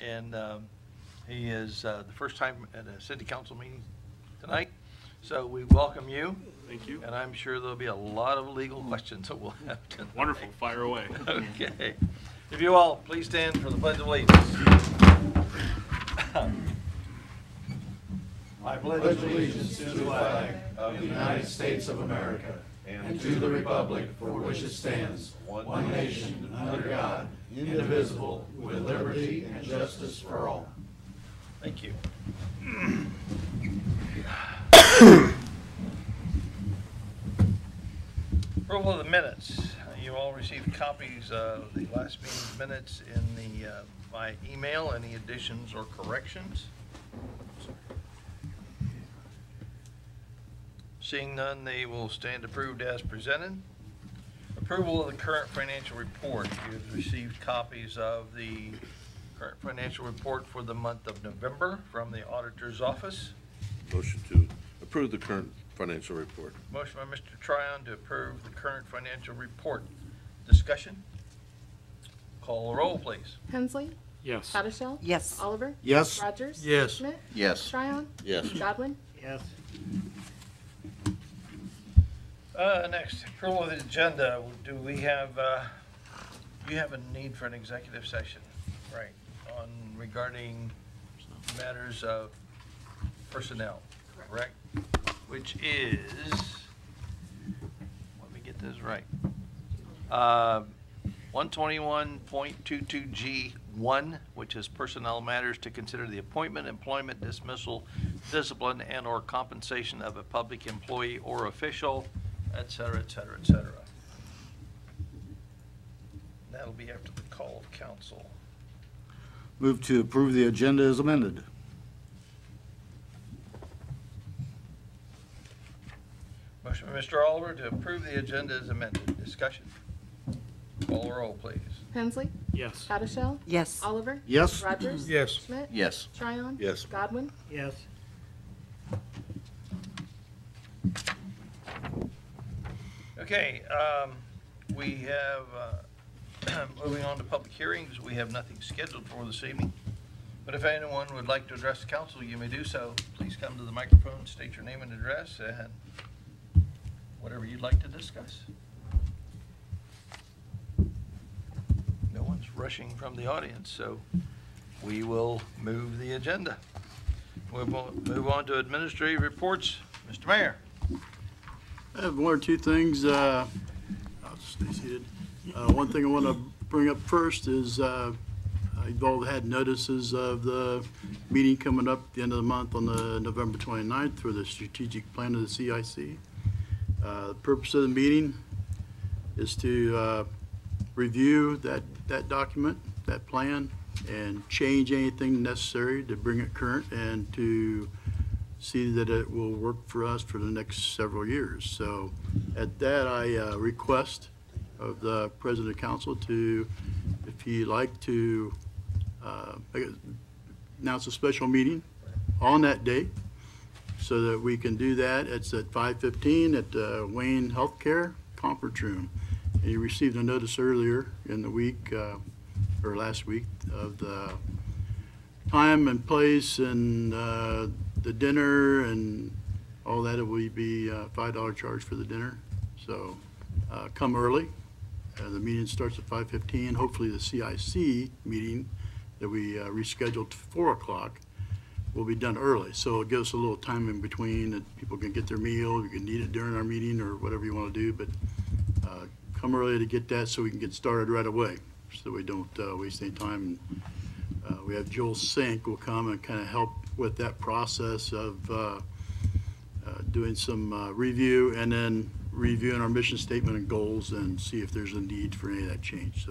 and he is the first time at a city council meeting tonight. So we welcome you. Thank you. And I'm sure there'll be a lot of legal questions that we'll have tonight. Wonderful. Fire away. Okay. If you all please stand for the Pledge of Allegiance. I pledge allegiance to the flag of the United States of America and to the republic for which it stands, one nation, under God, indivisible, with liberty and justice for all. Thank you. Approval of the minutes. You all received copies of the last meeting's minutes in the by email. Any additions or corrections? Seeing none, they will stand approved as presented. Approval of the current financial report. You've received copies of the current financial report for the month of November from the auditor's office. Motion to approve the current financial report. Motion by Mr. Tryon to approve the current financial report. Discussion? Call the roll, please. Hensley? Yes. Haddishell? Yes. Oliver? Yes. Rogers? Yes. Schmidt? Yes. Tryon? Yes. Godwin? Yes. Next, approval of the agenda. Do we have, you have a need for an executive session, right, on regarding matters of personnel, correct? Which is, let me get this right. 121.22G1, which is personnel matters to consider the appointment, employment, dismissal, discipline, and or compensation of a public employee or official, et cetera, et cetera, et cetera. That'll be after the call of council. Move to approve the agenda as amended. Motion by Mr. Oliver to approve the agenda as amended. Discussion. Call the roll, please. Hensley? Yes. Haddishell? Yes. Oliver? Yes. Rogers? Yes. Schmidt? Yes. Tryon? Yes. Godwin? Yes. Okay, we have, moving on to public hearings, we have nothing scheduled for this evening. But if anyone would like to address the council, you may do so. Please come to the microphone, state your name and address, and whatever you'd like to discuss. No one's rushing from the audience, so we will move the agenda. We'll move on to administrative reports. Mr. Mayor. I have one or two things. I'll stay seated. One thing I want to bring up first is you've all had notices of the meeting coming up at the end of the month on the November 29th for the strategic plan of the CIC. The purpose of the meeting is to review that document, that plan, and change anything necessary to bring it current and to see that it will work for us for the next several years. So at that, I request of the President of Council to, if he'd like to announce a special meeting on that date so that we can do that. It's at 5:15 at Wayne Healthcare Conference Room. And you received a notice earlier in the week, or last week, of the time and place and the dinner and all that. It will be a $5 charge for the dinner. So come early. The meeting starts at 5:15. Hopefully the CIC meeting that we rescheduled to 4 o'clock will be done early. So it gives us a little time in between that people can get their meal. You can eat it during our meeting or whatever you want to do. But come early to get that so we can get started right away so we don't waste any time. We have Joel Sink will come and kind of help with that process of doing some review and then reviewing our mission statement and goals and see if there's a need for any of that change.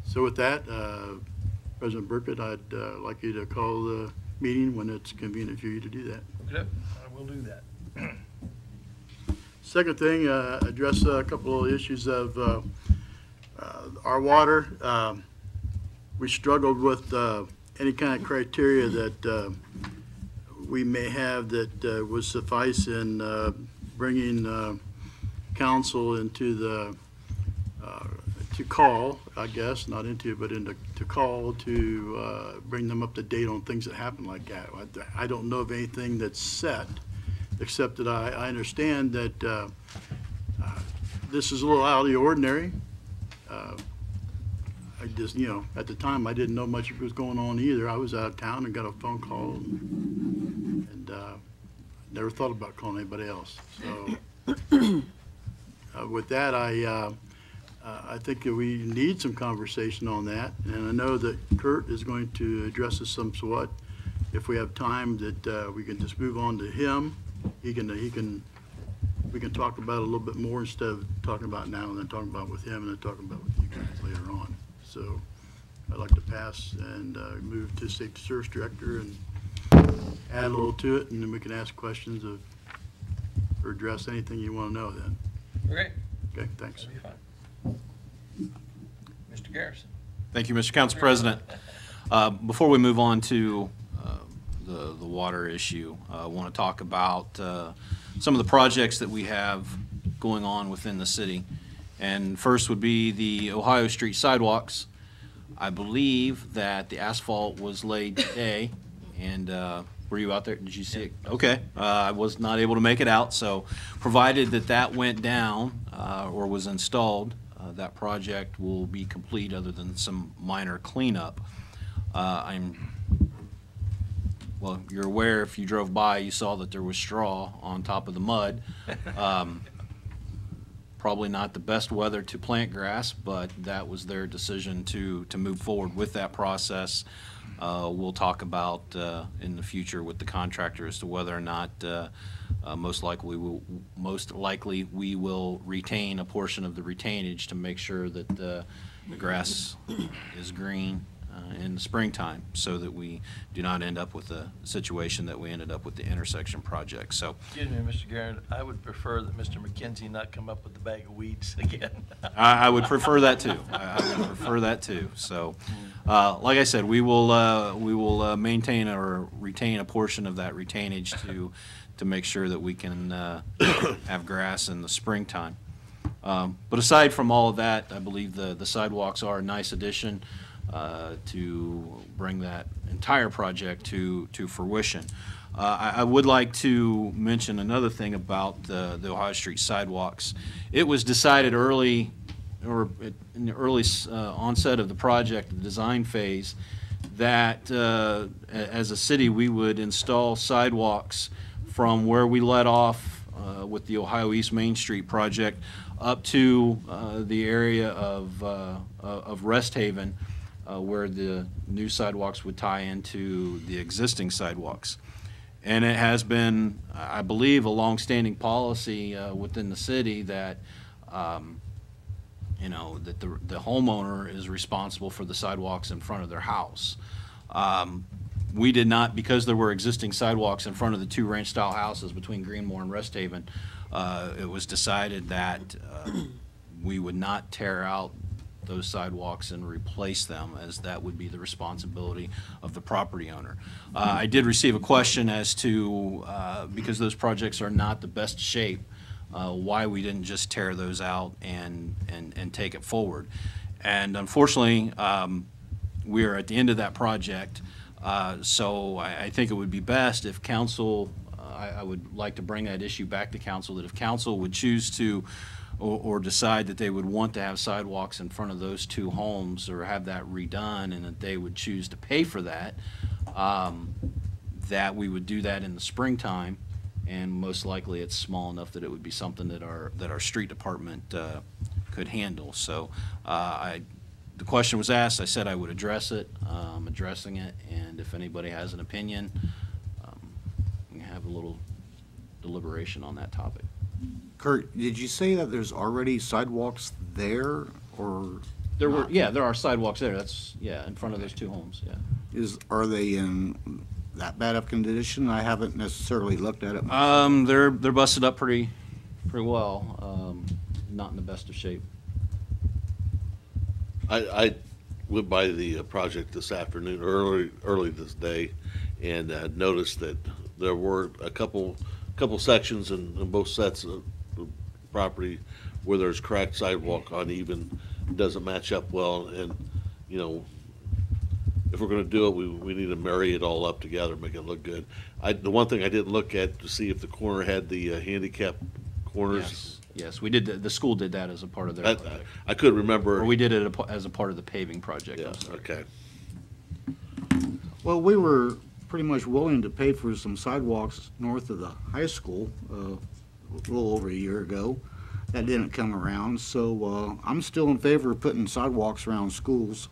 So with that, President Burkett, I'd like you to call the meeting when it's convenient for you to do that. Okay, I will do that. Second thing, address a couple of issues of our water. We struggled with any kind of criteria that we may have that would suffice in bringing council into the to call, I guess, not into, but to call to bring them up to date on things that happen like that. I don't know of anything that's set, except that I understand that this is a little out of the ordinary. I just, at the time, I didn't know much was going on either. I was out of town and got a phone call and never thought about calling anybody else. So with that, I think that we need some conversation on that. And I know that Kurt is going to address us somewhat. If we have time, that we can just move on to him. We can talk about it a little bit more instead of talking about it now and then talking about it with him and then talking about it with you guys later on. So I'd like to pass and move to Safety Service Director and add a little to it, and then we can ask questions or address anything you want to know then. Okay, Okay, thanks. that'll be fine. Mr. Garrison. Thank you, Mr. Council President. Before we move on to the water issue, I want to talk about some of the projects that we have going on within the city. And first would be the Ohio Street sidewalks. I believe that the asphalt was laid today, and were you out there? Did you see it? Okay. I was not able to make it out, so provided that went down or was installed, that project will be complete other than some minor cleanup. Well, you're aware, if you drove by, you saw that there was straw on top of the mud. Probably not the best weather to plant grass, but that was their decision to move forward with that process. We'll talk about in the future with the contractor as to whether or not most likely we will retain a portion of the retainage to make sure that the grass is green in the springtime, so that we do not end up with a situation that we ended up with the intersection project. So, Excuse me, Mr. Garrett, I would prefer that Mr. McKenzie not come up with the bag of weeds again. I would prefer that too. I would prefer that too. So, like I said, we will maintain or retain a portion of that retainage to make sure that we can have grass in the springtime. But aside from all of that, I believe the sidewalks are a nice addition to bring that entire project to fruition. I would like to mention another thing about the Ohio Street sidewalks. It was decided early, or in the early onset of the project, the design phase, that as a city we would install sidewalks from where we let off with the Ohio East Main Street project up to the area of Rest Haven, where the new sidewalks would tie into the existing sidewalks. And it has been, I believe, a longstanding policy within the city that, that the homeowner is responsible for the sidewalks in front of their house. We did not, because there were existing sidewalks in front of the two ranch-style houses between Greenmore and Rest Haven, it was decided that we would not tear out those sidewalks and replace them, as that would be the responsibility of the property owner. I did receive a question as to, because those projects are not the best shape, why we didn't just tear those out and take it forward. And unfortunately, we are at the end of that project, so I think it would be best if council, I would like to bring that issue back to council, that if council would choose to or decide that they would want to have sidewalks in front of those two homes or have that redone, and that they would choose to pay for that, that we would do that in the springtime, and most likely it's small enough that it would be something that our street department could handle. So the question was asked, I said I would address it. I'm addressing it, and if anybody has an opinion, we can have a little deliberation on that topic. Kurt, did you say that there's already sidewalks there, or? There were, not? yeah, there are sidewalks there. That's, yeah, in front of those two homes, yeah. Are they in that bad of condition? I haven't necessarily looked at it. They're busted up pretty well. Not in the best of shape. I went by the project this afternoon, early this day, and noticed that there were a couple sections in both sets of property where there's cracked sidewalk, uneven doesn't match up well, and, you know, if we're gonna do it, we need to marry it all up together, make it look good. The one thing I didn't look at to see if the corner had the handicap corners. Yes, yes, we did, the school did that as a part of their project. I couldn't remember. Or we did it as a part of the paving project. Yeah, I'm sorry. okay. Well, we were pretty much willing to pay for some sidewalks north of the high school a little over a year ago. That didn't come around, so I'm still in favor of putting sidewalks around schools,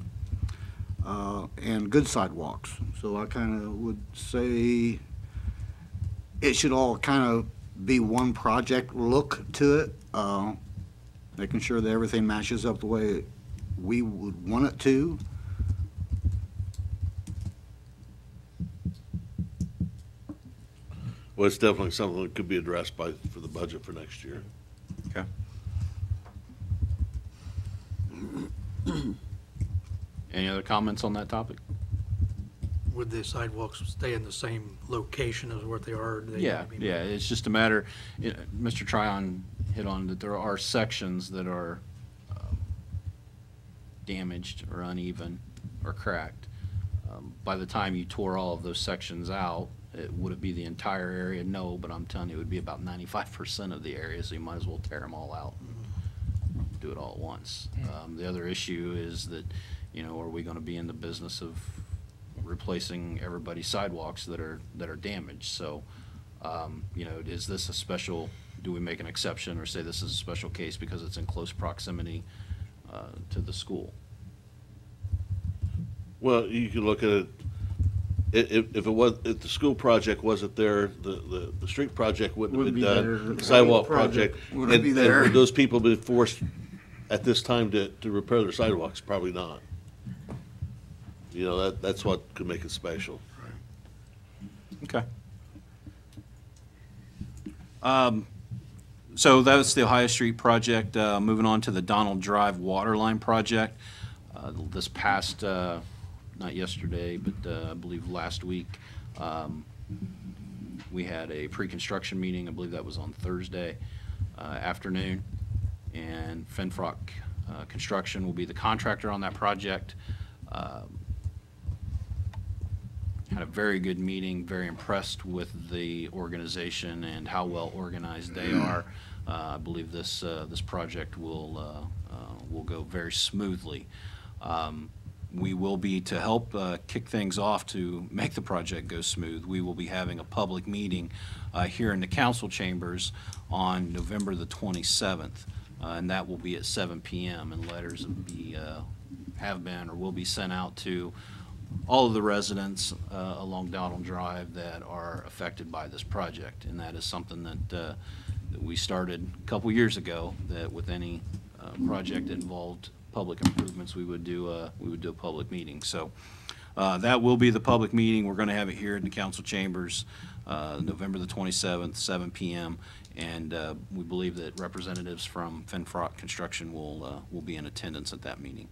and good sidewalks. So I kind of would say it should all kind of be one project look to it, making sure that everything matches up the way we would want it to. Well, it's definitely something that could be addressed for the budget for next year. Okay. Any other comments on that topic? Would the sidewalks stay in the same location as what they are? Or do they Yeah, need to be yeah, it's just a matter, Mr. Tryon hit on that there are sections that are damaged or uneven or cracked. By the time you tore all of those sections out, would it be the entire area? No, but I'm telling you, it would be about 95% of the area, so you might as well tear them all out and do it all at once. The other issue is that, you know, are we gonna be in the business of replacing everybody's sidewalks that are damaged? So, you know, is this a special, do we make an exception or say this is a special case because it's in close proximity to the school? Well, you could look at it, if the school project wasn't there, the street project wouldn't have been done. The sidewalk project. Wouldn't be and there. would those people be forced at this time to repair their sidewalks? Probably not. You know, that's what could make it special. Okay. So that was the Ohio Street project. Moving on to the Donald Drive Waterline project. This past, not yesterday, but I believe last week, we had a pre-construction meeting. I believe that was on Thursday afternoon. And Finfrock Construction will be the contractor on that project. Had a very good meeting, very impressed with the organization and how well organized they are. I believe this project will go very smoothly. We will be, to help kick things off to make the project go smooth, we will be having a public meeting here in the council chambers on November the 27th, and that will be at 7 p.m. and letters have been or will be sent out to all of the residents along Donald Drive that are affected by this project. And that is something that we started a couple years ago, that with any project that involved public improvements, we would do a public meeting. So that will be the public meeting. We're going to have it here in the council chambers, November the 27th, 7 p.m. And we believe that representatives from Finfrock Construction will be in attendance at that meeting.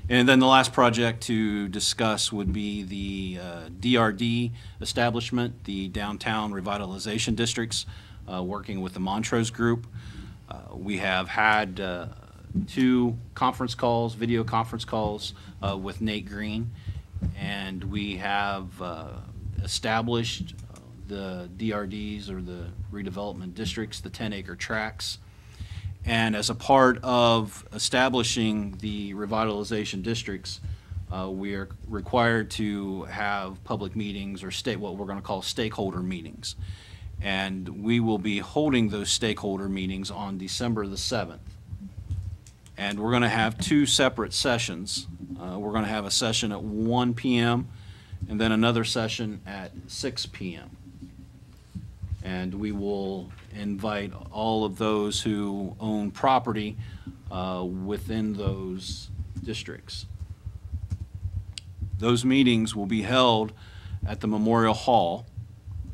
And then the last project to discuss would be the DRD establishment, the Downtown Revitalization Districts, working with the Montrose Group. We have had 2 conference calls, video conference calls with Nate Green, and we have established the DRDs, or the redevelopment districts, the 10-acre tracts. And as a part of establishing the revitalization districts, we are required to have public meetings, or what we're going to call stakeholder meetings. And we will be holding those stakeholder meetings on December the 7th. And we're going to have 2 separate sessions. We're going to have a session at 1 p.m. and then another session at 6 p.m. And we will invite all of those who own property within those districts. Those meetings will be held at the Memorial Hall.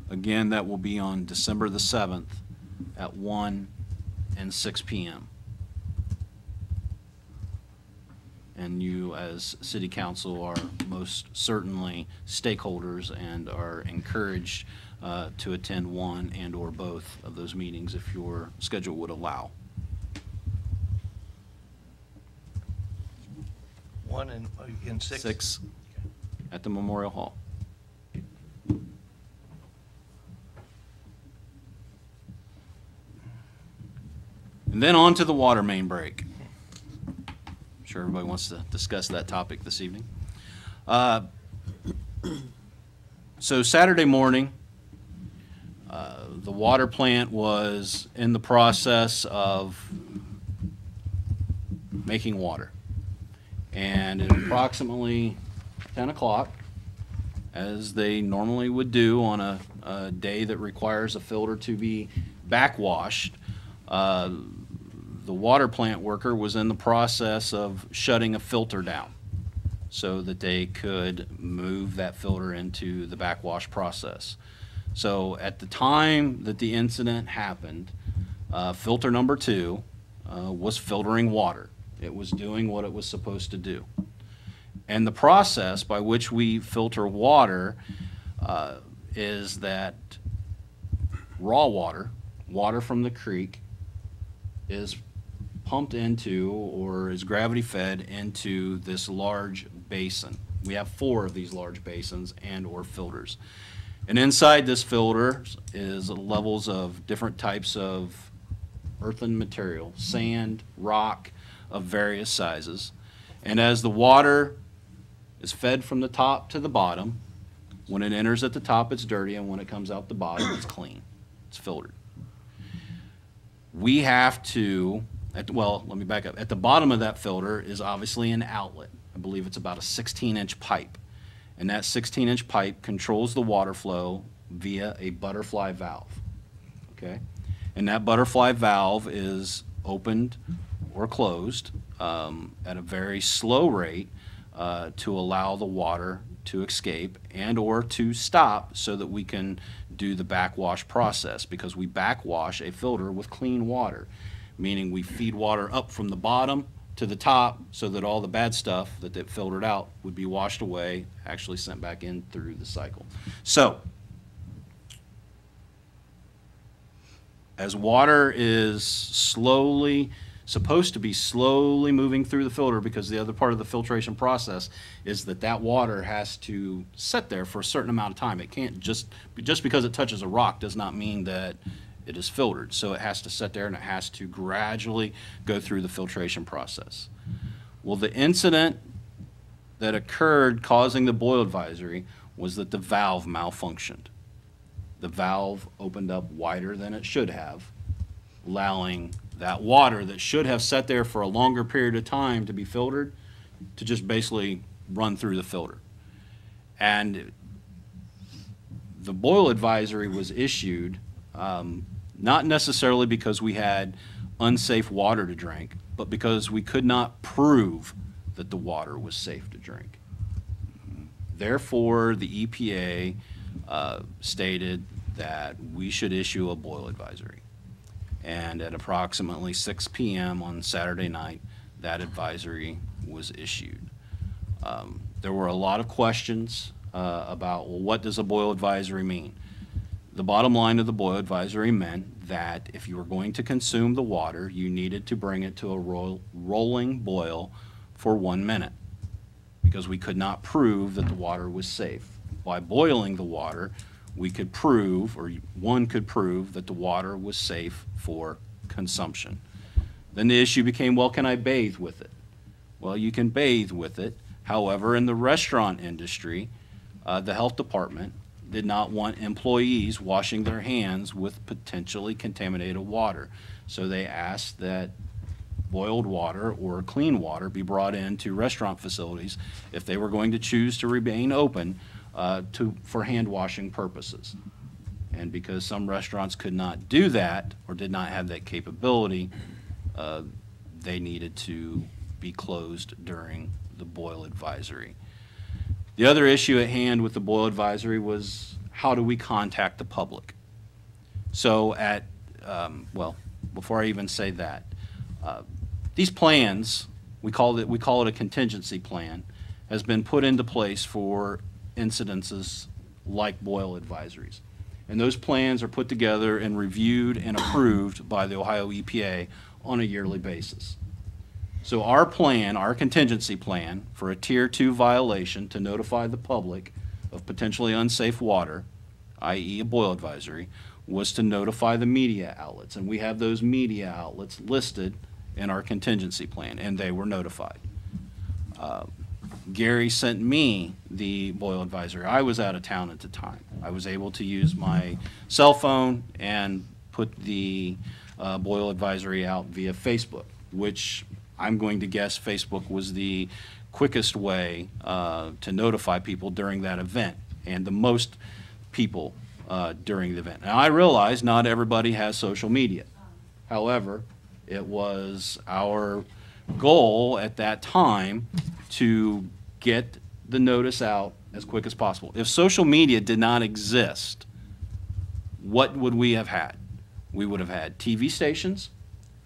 Again, that will be on December the 7th at 1 and 6 p.m. And you, as City Council, are most certainly stakeholders and are encouraged to attend one and or both of those meetings if your schedule would allow. one in 6? 6 at the Memorial Hall. And then on to the water main break. I'm sure everybody wants to discuss that topic this evening. So Saturday morning, the water plant was in the process of making water. And at approximately 10 o'clock, as they normally would do on a day that requires a filter to be backwashed, the water plant worker was in the process of shutting a filter down so that they could move that filter into the backwash process. So at the time that the incident happened, filter number 2 was filtering water. It was doing what it was supposed to do. And the process by which we filter water is that raw water, water from the creek, is pumped into or is gravity fed into this large basin. We have 4 of these large basins and or filters. And inside this filter is levels of different types of earthen material, sand, rock of various sizes. And as the water is fed from the top to the bottom, when it enters at the top it's dirty, and when it comes out the bottom it's clean. It's filtered. We have to, well, let me back up. At the bottom of that filter is obviously an outlet. I believe it's about a 16-inch pipe. And that 16-inch pipe controls the water flow via a butterfly valve. Okay? And that butterfly valve is opened or closed at a very slow rate to allow the water to escape and or to stop so that we can do the backwash process, because we backwash a filter with clean water, meaning we feed water up from the bottom to the top so that all the bad stuff that it filtered out would be washed away, actually sent back in through the cycle. So as water is supposed to be slowly moving through the filter, because the other part of the filtration process is that water has to sit there for a certain amount of time. It can't just because it touches a rock does not mean that it is filtered. So it has to sit there and it has to gradually go through the filtration process. Well, the incident that occurred causing the boil advisory was that the valve malfunctioned. The valve opened up wider than it should have, allowing that water that should have sat there for a longer period of time to be filtered to just basically run through the filter. And the boil advisory was issued not necessarily because we had unsafe water to drink, but because we could not prove that the water was safe to drink. Therefore, the EPA stated that we should issue a boil advisory. And at approximately 6 p.m. on Saturday night, that advisory was issued. There were a lot of questions about, well, what does a boil advisory mean? The bottom line of the boil advisory meant that if you were going to consume the water, you needed to bring it to a rolling boil for 1 minute, because we could not prove that the water was safe. By boiling the water, we could prove, or one could prove, that the water was safe for consumption. Then the issue became, well, can I bathe with it? Well, you can bathe with it. However, in the restaurant industry, the health department did not want employees washing their hands with potentially contaminated water. So they asked that boiled water or clean water be brought into restaurant facilities if they were going to choose to remain open for hand washing purposes. And because some restaurants could not do that or did not have that capability, they needed to be closed during the boil advisory. The other issue at hand with the boil advisory was, how do we contact the public? So well, before I even say that, these plans, we call it a contingency plan, has been put into place for incidences like boil advisories. And those plans are put together and reviewed and approved by the Ohio EPA on a yearly basis. So our plan, our contingency plan for a Tier 2 violation to notify the public of potentially unsafe water, i.e. a boil advisory, was to notify the media outlets. And we have those media outlets listed in our contingency plan, and they were notified. Gary sent me the boil advisory. I was out of town at the time. I was able to use my cell phone and put the boil advisory out via Facebook, which I'm going to guess Facebook was the quickest way to notify people during that event, and the most people during the event. Now, I realize not everybody has social media. However, it was our goal at that time to get the notice out as quick as possible. If social media did not exist, what would we have had? We would have had TV stations,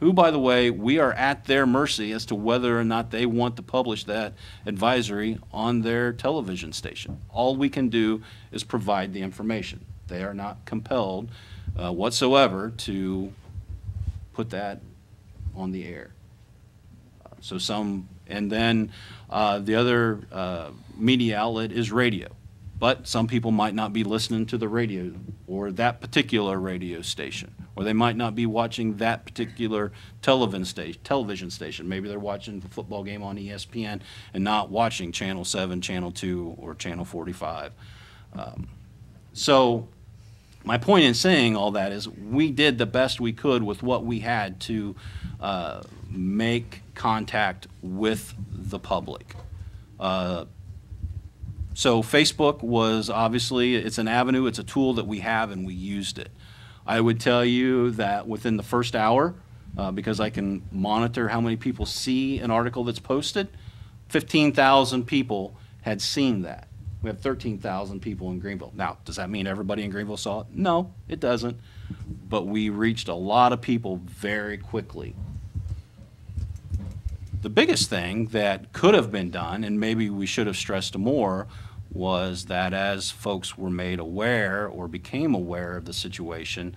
who, by the way, we are at their mercy as to whether or not they want to publish that advisory on their television station. All we can do is provide the information. They are not compelled whatsoever to put that on the air. And then the other media outlet is radio. But some people might not be listening to the radio or that particular radio station, or they might not be watching that particular television station. Maybe they're watching the football game on ESPN and not watching Channel 7, Channel 2, or Channel 45. So my point in saying all that is we did the best we could with what we had to make contact with the public. So Facebook was obviously, it's an avenue, it's a tool that we have, and we used it. I would tell you that within the first hour, because I can monitor how many people see an article that's posted, 15,000 people had seen that. We have 13,000 people in Greenville. Now, does that mean everybody in Greenville saw it? No, it doesn't. But we reached a lot of people very quickly. The biggest thing that could have been done, and maybe we should have stressed more, was that as folks were made aware or became aware of the situation,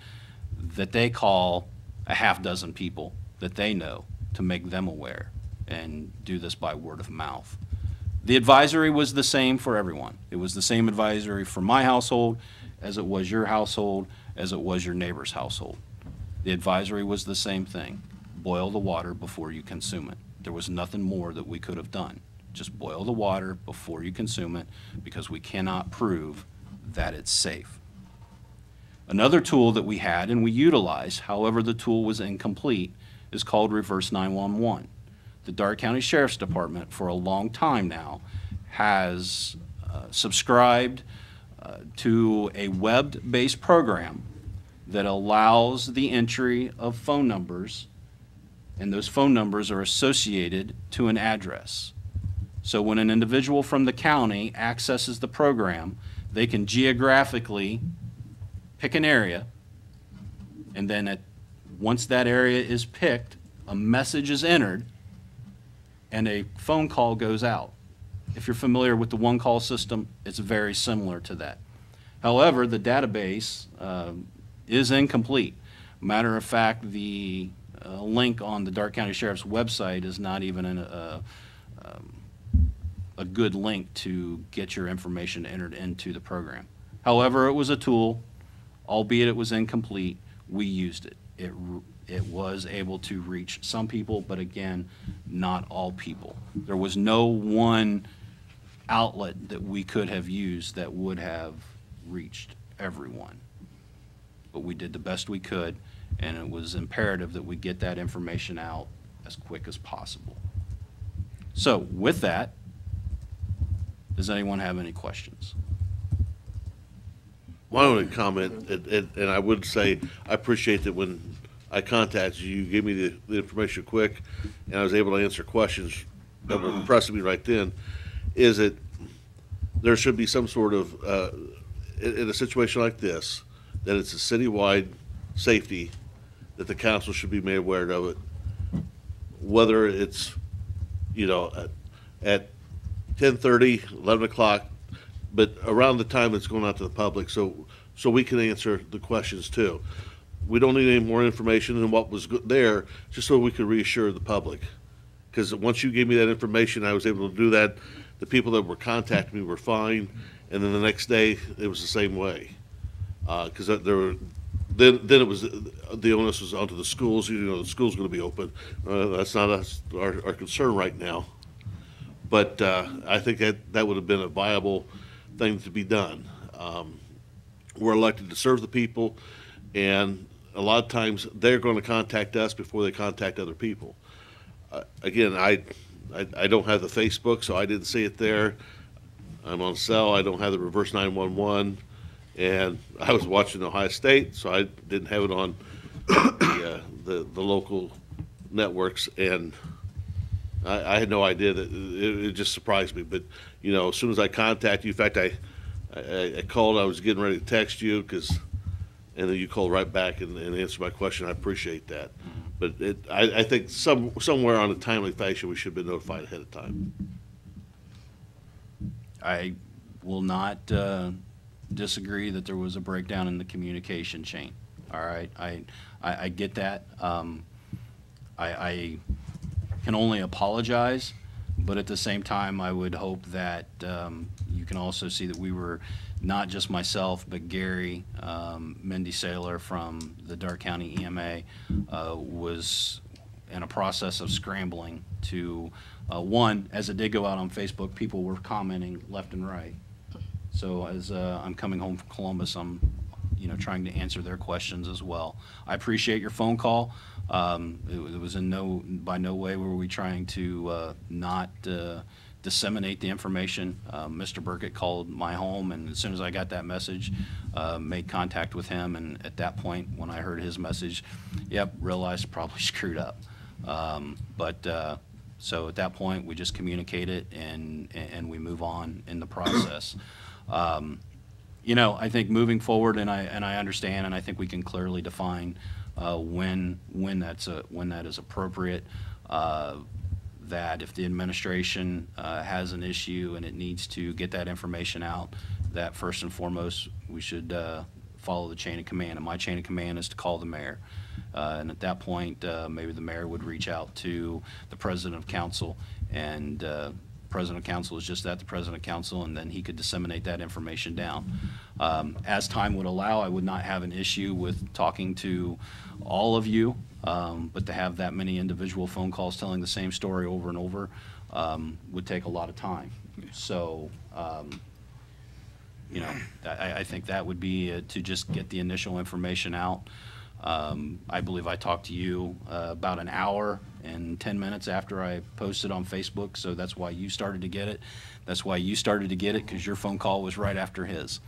that they call a half dozen people that they know to make them aware and do this by word of mouth. The advisory was the same for everyone. It was the same advisory for my household as it was your household, as it was your neighbor's household. The advisory was the same thing. Boil the water before you consume it. There was nothing more that we could have done. Just boil the water before you consume it, because we cannot prove that it's safe. Another tool that we had and we utilized, however the tool was incomplete, is called Reverse 911. The Darke County Sheriff's Department for a long time now has subscribed to a web-based program that allows the entry of phone numbers, and those phone numbers are associated to an address. So when an individual from the county accesses the program, they can geographically pick an area, and then once that area is picked, a message is entered, and a phone call goes out. If you're familiar with the one-call system, it's very similar to that. However, the database is incomplete. Matter of fact, the link on the Darke County Sheriff's website is not even a good link to get your information entered into the program. However, it was a tool, albeit it was incomplete. We used it. It was able to reach some people, but again, not all people. There was no one outlet that we could have used that would have reached everyone. But we did the best we could, and it was imperative that we get that information out as quick as possible. So with that, does anyone have any questions? My only comment, and I would say, I appreciate that when I contacted you, you gave me the information quick, and I was able to answer questions that were impressing me right then, is that there should be some sort of, in a situation like this, that it's a citywide safety, that the council should be made aware of it, whether it's, at 10:30, 11 o'clock, but around the time it's going out to the public, so we can answer the questions too. We don't need any more information than what was there, just so we can reassure the public. Because once you gave me that information, I was able to do that. The people that were contacting me were fine, and then the next day, it was the same way. Because there were, then it was, the onus was onto the schools, the school's gonna be open. That's not our concern right now. But I think that would have been a viable thing to be done. We're elected to serve the people, and a lot of times, they're gonna contact us before they contact other people. Again, I don't have the Facebook, so I didn't see it there. I'm on cell, I don't have the reverse 911, and I was watching Ohio State, so I didn't have it on the local networks, and I had no idea that, it just surprised me. But, as soon as I contacted you, in fact, I called, I was getting ready to text you, and then you called right back and answered my question. I appreciate that. But I think somewhere on a timely fashion, we should have been notified ahead of time. I will not disagree that there was a breakdown in the communication chain. All right, I get that. I can only apologize, but at the same time, I would hope that you can also see that we were, not just myself, but Gary, Mindy Saylor from the Dark County EMA was in a process of scrambling to, one, as it did go out on Facebook, people were commenting left and right. So as I'm coming home from Columbus, I'm trying to answer their questions as well. I appreciate your phone call. It was by no way were we trying to not disseminate the information. Mr. Burkett called my home, and as soon as I got that message, made contact with him, and at that point, when I heard his message, realized probably screwed up. So at that point, we just communicate it, and we move on in the process. I think moving forward, and I understand, and I think we can clearly define when that is appropriate. That if the administration has an issue and it needs to get that information out, that first and foremost we should follow the chain of command. And my chain of command is to call the mayor. And at that point, maybe the mayor would reach out to the president of council, and president of council is just that, the president of council, and then he could disseminate that information down. As time would allow, I would not have an issue with talking to all of you, but to have that many individual phone calls telling the same story over and over would take a lot of time. So, I think that would be to just get the initial information out. I believe I talked to you about an hour and 10 minutes after I posted on Facebook, so that's why you started to get it. That's why you started to get it, because your phone call was right after his.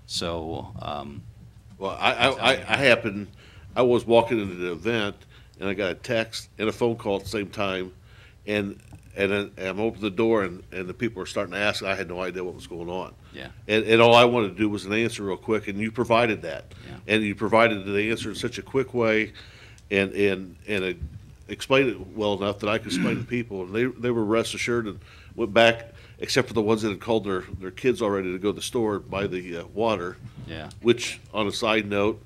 So, well, I was walking into the event, and I got a text and a phone call at the same time, and then I'm opening the door, and the people were starting to ask. I had no idea what was going on. Yeah. And all I wanted to do was an answer real quick, and you provided that. Yeah. And you provided the answer in such a quick way, and explained it well enough that I could explain to people, and they were rest assured and went back, except for the ones that had called their kids already to go to the store buy the water. Yeah. Which, on a side note,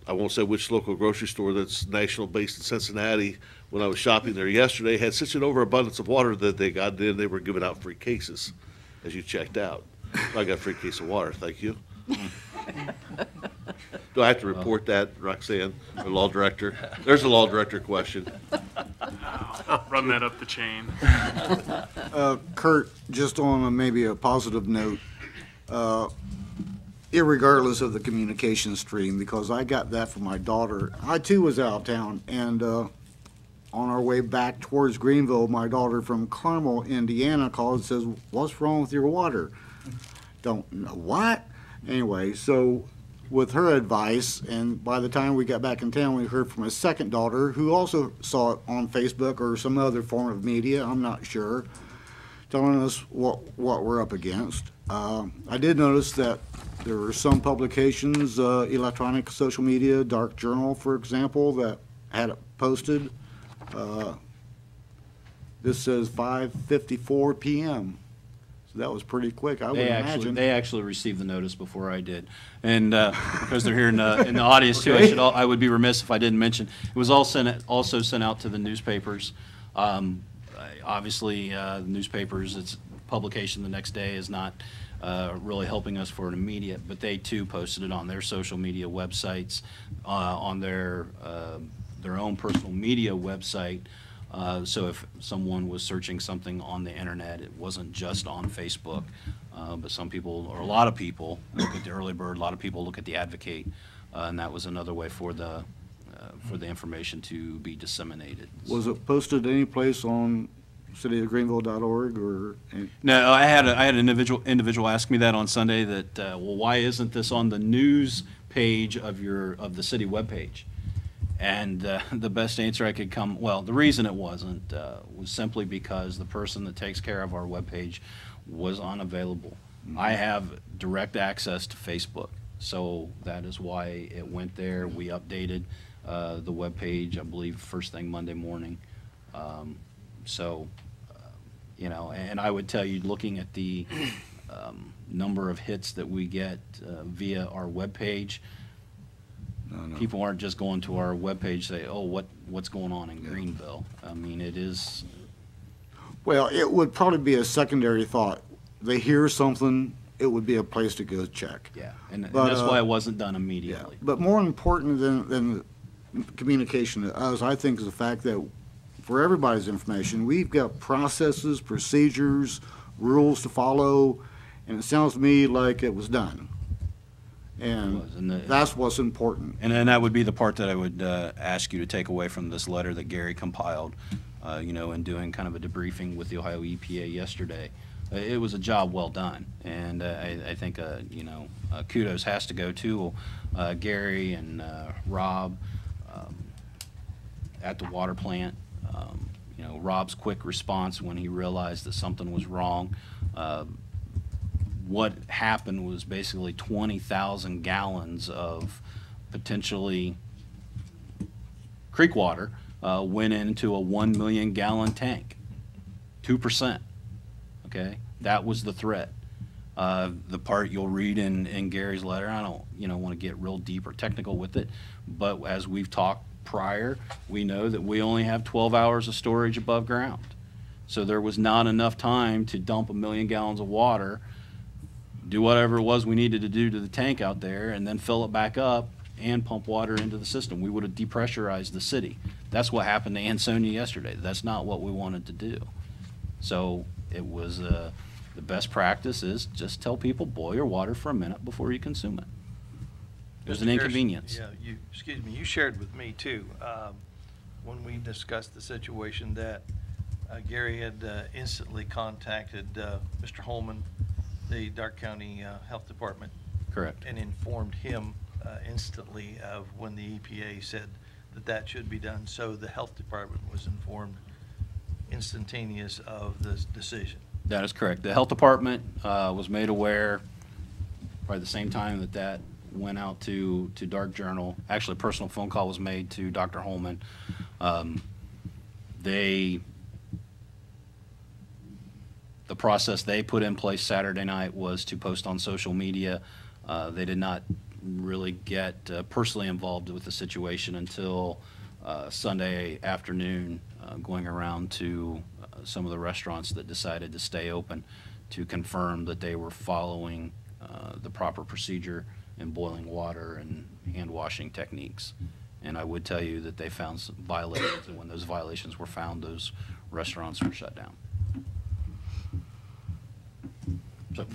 I won't say which local grocery store that's national based in Cincinnati, when I was shopping there yesterday, had such an overabundance of water that they got in, they were giving out free cases as you checked out. I got a free case of water, thank you. Do I have to report that, Roxanne, the law director? There's a law director question. Run that up the chain. Kurt, just on maybe a positive note, irregardless of the communication stream, because I got that from my daughter. I too was out of town, and on our way back towards Greenville, my daughter from Carmel, Indiana, called and says, "What's wrong with your water?" Don't know what. Anyway, so with her advice, and by the time we got back in town, we heard from a second daughter who also saw it on Facebook or some other form of media, I'm not sure, telling us what we're up against. I did notice that there were some publications, electronic social media, Dark Journal, for example, that had it posted. This says 5:54 p.m. So that was pretty quick, I would imagine. They actually received the notice before I did. And because they're here in the audience too, I would be remiss if I didn't mention, it was also sent out to the newspapers. Obviously, the newspapers, its publication the next day is not really helping us for an immediate, but they too posted it on their social media websites, on their own personal media website. So if someone was searching something on the internet, it wasn't just on Facebook, but some people, or a lot of people, look at the Early Bird, a lot of people look at the Advocate, and that was another way for the information to be disseminated. Was it posted any place on cityofgreenville.org or? No, I had an individual ask me that on Sunday that, well, why isn't this on the news page of the city webpage? And the best answer I could come, well, the reason it wasn't was simply because the person that takes care of our webpage was unavailable. I have direct access to Facebook, so that is why it went there. We updated the webpage, I believe, first thing Monday morning. You know, and I would tell you, looking at the number of hits that we get via our webpage, people aren't just going to our webpage say, oh, what's going on in Greenville? I mean, it is. Well, it would probably be a secondary thought. They hear something, it would be a place to go check. Yeah, and But, that's why it wasn't done immediately. Yeah. But more important than communication to us, I think, is the fact that for everybody's information, we've got processes, procedures, rules to follow, and it sounds to me like it was done. And that's what's important. And then that would be the part that I would ask you to take away from this letter that Gary compiled, you know, in doing kind of a debriefing with the Ohio EPA yesterday. It was a job well done, and I think, you know, kudos has to go to Gary and Rob at the water plant. You know, Rob's quick response when he realized that something was wrong. What happened was basically 20,000 gallons of potentially creek water went into a 1 million gallon tank, 2%. Okay, that was the threat. The part you'll read in Gary's letter, I don't, you know, want to get real deep or technical with it, but as we've talked prior, we know that we only have 12 hours of storage above ground. So there was not enough time to dump 1 million gallons of water, do whatever it was we needed to do to the tank out there, and then fill it back up and pump water into the system. We would have depressurized the city. That's what happened to Ansonia yesterday. That's not what we wanted to do. So it was, the best practice is just tell people, boil your water for a minute before you consume it. It was an inconvenience. Yeah, excuse me, you shared with me too, when we discussed the situation, that Gary had instantly contacted Mr. Holman, the Dark County Health Department. Correct. And informed him instantly of when the EPA said that should be done. So the health department was informed instantaneous of the decision. That is correct. The health department was made aware probably the same time that went out to Dark Journal. Actually, a personal phone call was made to Dr. Holman. The process they put in place Saturday night was to post on social media. They did not really get personally involved with the situation until Sunday afternoon, going around to some of the restaurants that decided to stay open to confirm that they were following the proper procedure in boiling water and hand washing techniques. And I would tell you that they found some violations, and when those violations were found, those restaurants were shut down. So,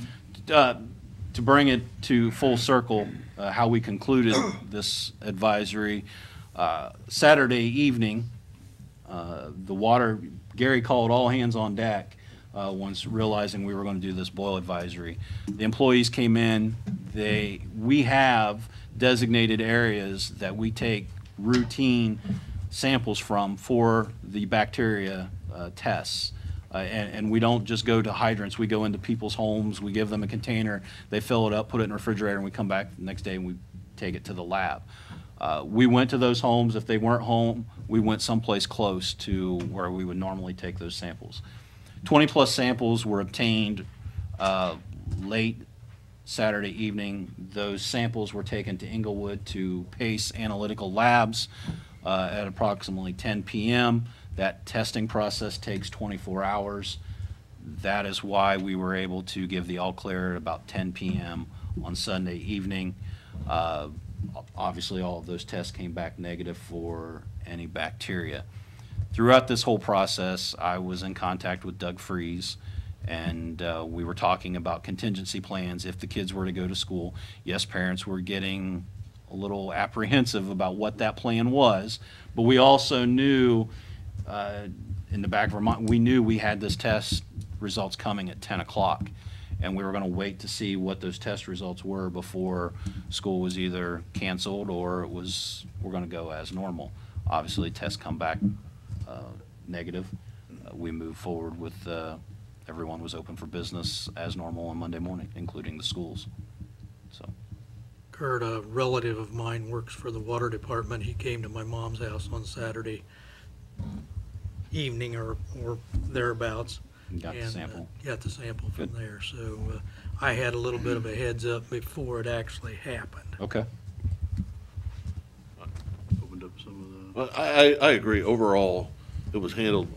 to bring it to full circle, how we concluded this advisory, Saturday evening, Gary called all hands on deck once realizing we were going to do this boil advisory. The employees came in. We have designated areas that we take routine samples from for the bacteria tests. And we don't just go to hydrants. We go into people's homes. We give them a container. They fill it up, put it in a refrigerator, and we come back the next day and we take it to the lab. We went to those homes. If they weren't home, we went someplace close to where we would normally take those samples. 20+ samples were obtained late Saturday evening. Those samples were taken to Inglewood to Pace Analytical Labs at approximately 10 p.m. That testing process takes 24 hours. That is why we were able to give the all clear at about 10 p.m. on Sunday evening. Obviously, all of those tests came back negative for any bacteria. Throughout this whole process, I was in contact with Doug Freeze, and we were talking about contingency plans if the kids were to go to school. Yes, parents were getting a little apprehensive about what that plan was, but we also knew in the back of our mind, we knew we had this test results coming at 10 o'clock, and we were going to wait to see what those test results were before school was either canceled or we're going to go as normal. Obviously, tests come back negative. We moved forward with everyone was open for business as normal on Monday morning, including the schools. So. Kurt, a relative of mine works for the water department. He came to my mom's house on Saturday evening or thereabouts. Got the sample. Got the sample from Good. there. So I had a little bit of a heads up before it actually happened. Okay. Opened up some of the. Well, I agree. Overall, it was handled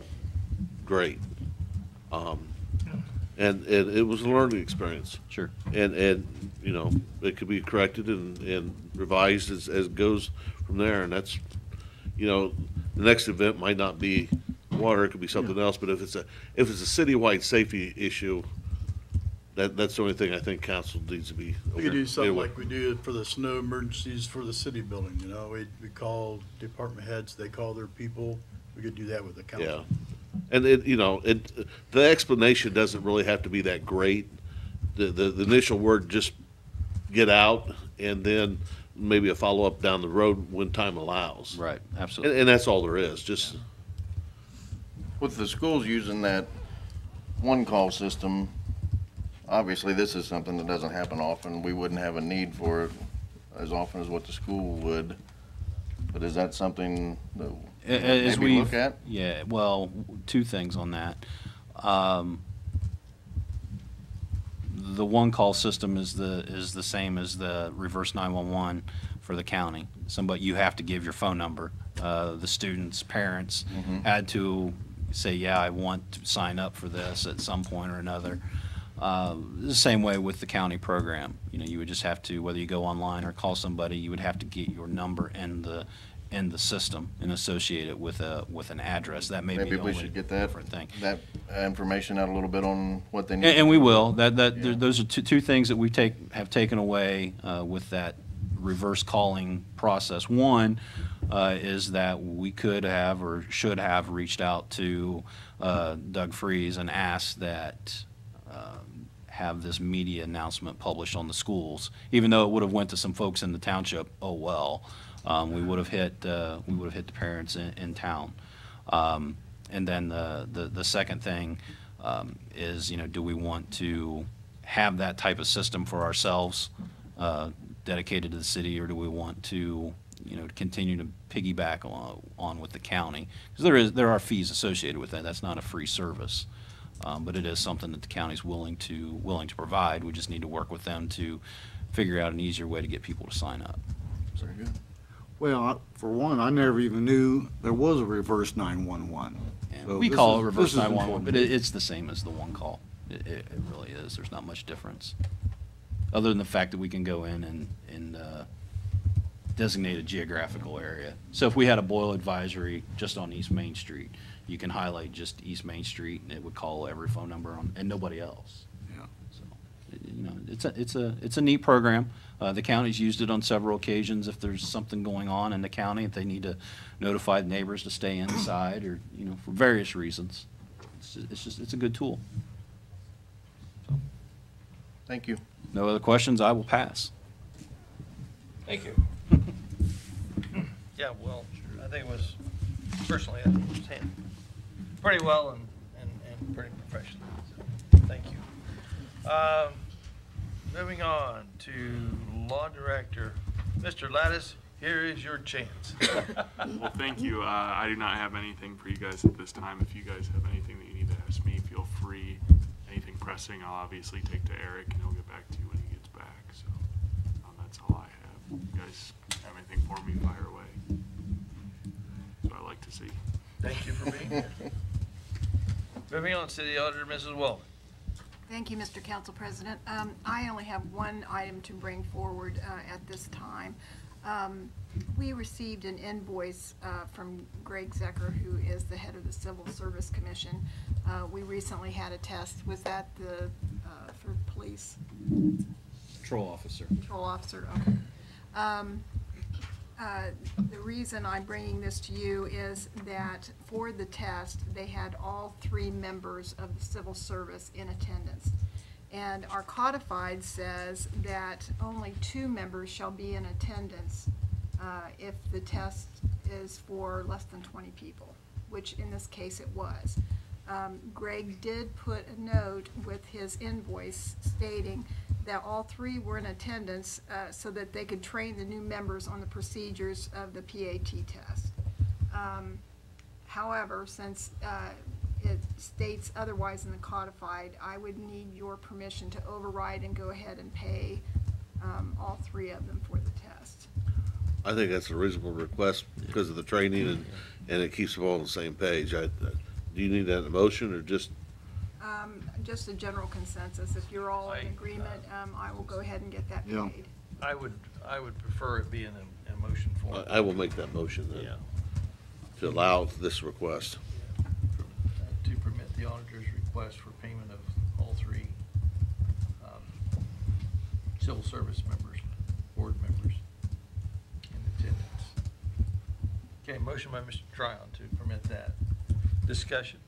great. And it was a learning experience. Sure. And you know, it could be corrected and revised as it goes from there. And that's, you know, the next event might not be water, it could be something else. But if it's a citywide safety issue, that's the only thing I think council needs to be. We could do something aware. like we do for the snow emergencies for the city building, you know, we call department heads, they call their people, we could do that with the Yeah. council. And the explanation doesn't really have to be that great. The initial word, just get out, and then maybe a follow-up down the road when time allows. Right. Absolutely. And that's all there is, just. With the schools using that one-call system, obviously this is something that doesn't happen often. We wouldn't have a need for it as often as what the school would. But is that something that As maybe we look at? Yeah, well, two things on that. The one call system is the same as the reverse 911 for the county. But you have to give your phone number. The students' parents had to say, yeah, I want to sign up for this at some point or another. The same way with the county program. You know, you would just have to, whether you go online or call somebody, you would have to get your number in the system and associate it with an address. That may be Maybe the we only should get that, different thing. that information out a little bit on what they need. And we will. Yeah. Those are two things that we have taken away with that reverse calling process. One is that we could have or should have reached out to Doug Freeze and asked that have this media announcement published on the schools, even though it would have went to some folks in the township. Oh well, we would have hit the parents in town. And then the second thing is, you know, do we want to have that type of system for ourselves dedicated to the city, or do we want to, you know, continue to piggyback on with the county? Because there are fees associated with that. That's not a free service, but it is something that the county's willing to provide. We just need to work with them to figure out an easier way to get people to sign up. Very good. Well, for one, I never even knew there was a reverse 911. So We this call is- it reverse this is 911, important. but it's the same as the one call. It really is. There's not much difference, other than the fact that we can go in and designate a geographical area. So if we had a boil advisory just on East Main Street, you can highlight just East Main Street, and it would call every phone number and nobody else. Yeah. So, you know, it's a neat program. The county's used it on several occasions. If there's something going on in the county, if they need to notify the neighbors to stay inside, or, you know, for various reasons, it's a good tool. Thank you. No other questions? I will pass. Thank you. Yeah, well, I think it was, personally, I think it was handled pretty well and pretty professional. So, thank you. Moving on to Law Director, Mr. Lattis, here is your chance. Well, thank you. I do not have anything for you guys at this time. If you guys have anything that you need to ask me, feel free. Anything pressing, I'll obviously take to Eric, and he'll get back to you when he gets back. So that's all I have. You guys have anything for me, fire away. That's what I like to see. Thank you for being here. Moving on, City Auditor, Mrs. Wellman. Thank you, Mr. Council President. I only have one item to bring forward at this time. We received an invoice from Greg Zecker, who is the head of the Civil Service Commission. We recently had a test. Was that the, for police? Patrol officer. Control officer, okay. The reason I'm bringing this to you is that for the test, they had all 3 members of the civil service in attendance. And our codified says that only 2 members shall be in attendance if the test is for less than 20 people, which in this case it was. Greg did put a note with his invoice stating that all 3 were in attendance so that they could train the new members on the procedures of the PAT test. However, since it states otherwise in the codified, I would need your permission to override and go ahead and pay all 3 of them for the test. I think that's a reasonable request because of the training and it keeps them all on the same page. Do you need that in a motion or just? Just a general consensus. If you're all in agreement, I will go ahead and get that Yeah. paid. I would prefer it be in a motion form. I will make that motion then. Yeah. To allow this request. To permit the auditor's request for payment of all 3 civil service members, board members in attendance. Okay, motion by Mr. Tryon to permit that. Discussion.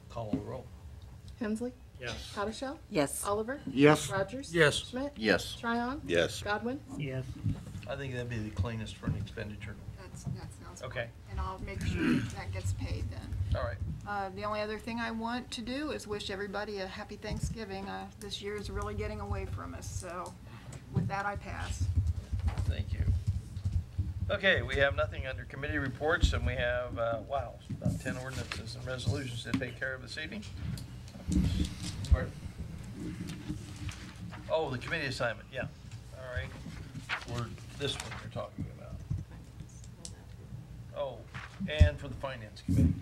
Call the roll. Hensley? Yes. Hottishell? Yes. Oliver? Yes. Rogers? Yes. Schmidt? Yes. Tryon? Yes. Godwin? Yes. I think that'd be the cleanest for an expenditure. That sounds Okay. good. And I'll make sure that gets paid then. All right. The only other thing I want to do is wish everybody a happy Thanksgiving. This year is really getting away from us, so with that, I pass. Thank you. Okay, we have nothing under committee reports, and we have, wow, about 10 ordinances and resolutions to take care of this evening. Pardon? Oh, the committee assignment, yeah. All right. For this one you're talking about. Oh, and for the Finance Committee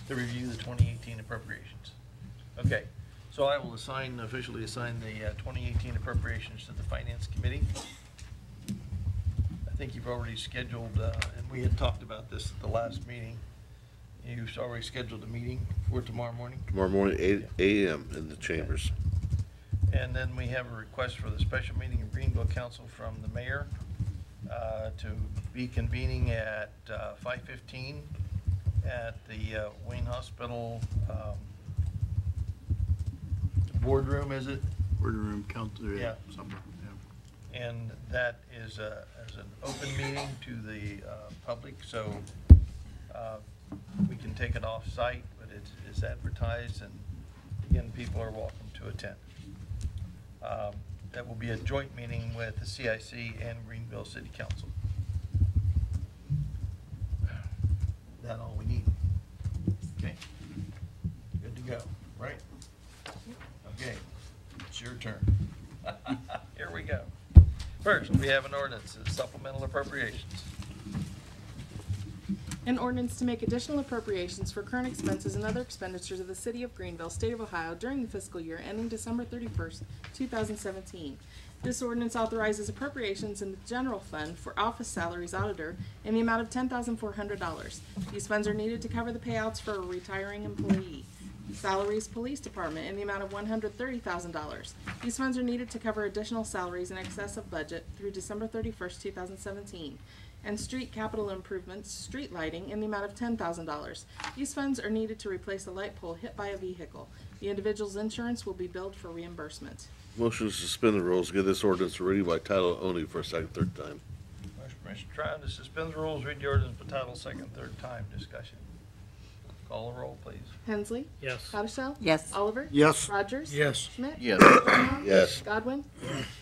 to review the 2018 appropriations. Okay, so I will officially assign the 2018 appropriations to the Finance Committee. I think you've already scheduled, and we had talked about this at the last meeting. You've already scheduled a meeting for tomorrow morning. Tomorrow morning, 8 a.m. in the chambers. And then we have a request for the special meeting of Greenville Council from the mayor to be convening at 5:15 at the Wayne Hospital boardroom, is it? Boardroom, council, Yeah. somewhere, yeah. And that is as an open meeting to the public, so we can take it off-site, but it's advertised, and again, people are welcome to attend. That will be a joint meeting with the CIC and Greenville City Council. That all we need. Okay. Good to go, right? Okay, it's your turn. Here we go. First, we have an ordinance, supplemental appropriations. An ordinance to make additional appropriations for current expenses and other expenditures of the City of Greenville, State of Ohio during the fiscal year ending December 31st, 2017. This ordinance authorizes appropriations in the general fund for office salaries auditor in the amount of $10,400. These funds are needed to cover the payouts for a retiring employee. Salaries Police Department in the amount of $130,000. These funds are needed to cover additional salaries in excess of budget through December 31st, 2017. And street capital improvements, street lighting, in the amount of $10,000. These funds are needed to replace a light pole hit by a vehicle. The individual's insurance will be billed for reimbursement. Motion to suspend the rules, give this ordinance a reading by title only for a second, third time. Motion by Mr. Tryon to suspend the rules, read the ordinance by title, second, third time, discussion. Call the roll, please. Hensley. Yes. Hottashell. Yes. Oliver. Yes. Rogers. Yes. Schmidt. Yes. Tryon. Yes. Godwin.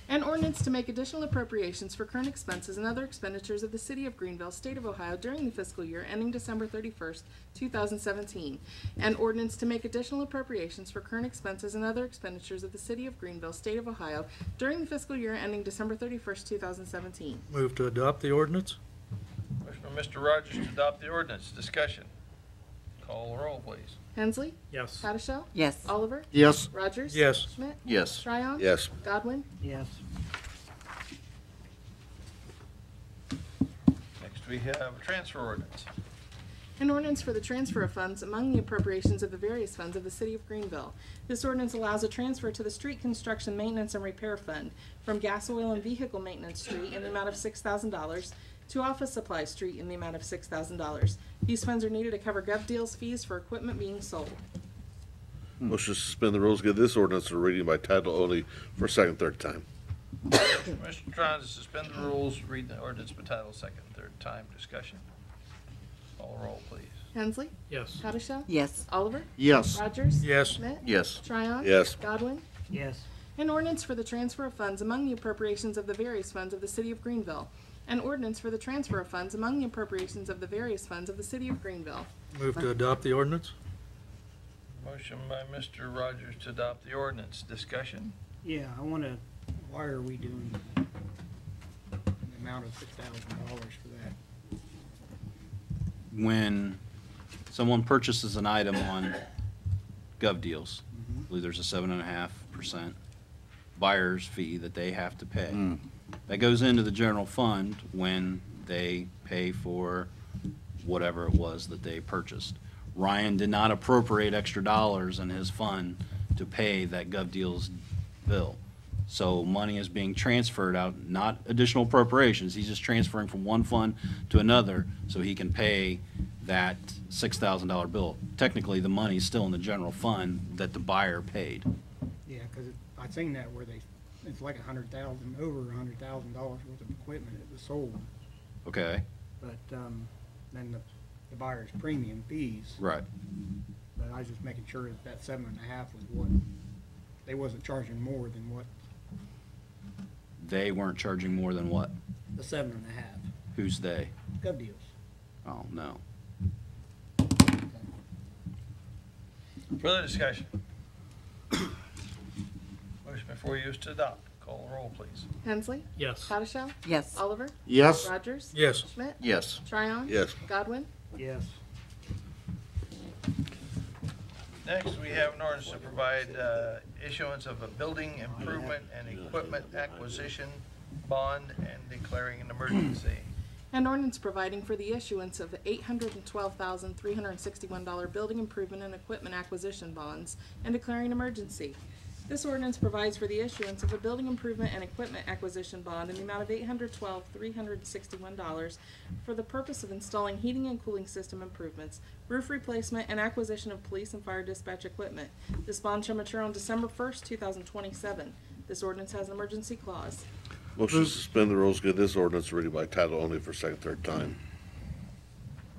An ordinance to make additional appropriations for current expenses and other expenditures of the City of Greenville, State of Ohio during the fiscal year ending December 31st, 2017. An ordinance to make additional appropriations for current expenses and other expenditures of the City of Greenville, State of Ohio during the fiscal year ending December 31st, 2017. Move to adopt the ordinance? Motion by Mr. Rogers to adopt the ordinance. Discussion. Call the roll, please. Hensley. Yes. Hottashell. Yes. Oliver. Yes. Rogers. Yes. Schmidt. Yes. Tryon. Yes. Godwin. Yes. Next, we have a transfer ordinance. An ordinance for the transfer of funds among the appropriations of the various funds of the City of Greenville. This ordinance allows a transfer to the Street Construction Maintenance and Repair Fund from Gas, Oil, and Vehicle Maintenance Street in the amount of $6,000 to Office Supply Street in the amount of $6,000. These funds are needed to cover gov deals fees for equipment being sold. Motion to suspend the rules, give this ordinance a reading by title only for second, third time. Mr. Tron to suspend the rules, read the ordinance by title second, third time. Discussion. Call the roll, please. Hensley. Yes. Hottashell. Yes. Oliver. Yes. Rogers. Yes. Schmidt. Yes. Tryon. Yes. Godwin. Yes. An ordinance for the transfer of funds among the appropriations of the various funds of the City of Greenville. An ordinance for the transfer of funds among the appropriations of the various funds of the City of Greenville. Move to adopt the ordinance? Motion by Mr. Rogers to adopt the ordinance. Discussion. Yeah, I want to, why are we doing an amount of $6,000 for that? When someone purchases an item on gov deals, I believe there's a 7.5% buyer's fee that they have to pay. That goes into the general fund when they pay for whatever it was that they purchased. Ryan did not appropriate extra dollars in his fund to pay that gov deals bill. So money is being transferred out, not additional appropriations. He's just transferring from one fund to another so he can pay that $6,000 bill. Technically, the money is still in the general fund that the buyer paid. Yeah, because I seen that where it's like over $100,000 worth of equipment that was sold, Okay, but then the buyer's premium fees. right. But I was just making sure that 7.5 was what, they wasn't charging more than what, They weren't charging more than what? the 7.5 Who's they? gov deals. Oh, no. Further discussion. Motion before you is to adopt. Call the roll, please. Hensley. Yes. Hottashell. Yes. Oliver. Yes. Rogers. Yes. Schmidt. Yes. Tryon. Yes. Godwin. Yes. Next, we have an ordinance to provide issuance of a building improvement and equipment acquisition bond and declaring an emergency. An ordinance providing for the issuance of $812,361 building improvement and equipment acquisition bonds and declaring an emergency. This ordinance provides for the issuance of a building improvement and equipment acquisition bond in the amount of $812,361 for the purpose of installing heating and cooling system improvements, roof replacement, and acquisition of police and fire dispatch equipment. This bond shall mature on December 1st, 2027. This ordinance has an emergency clause. Motion to suspend the rules, give this ordinance a reading by title only for second, third time.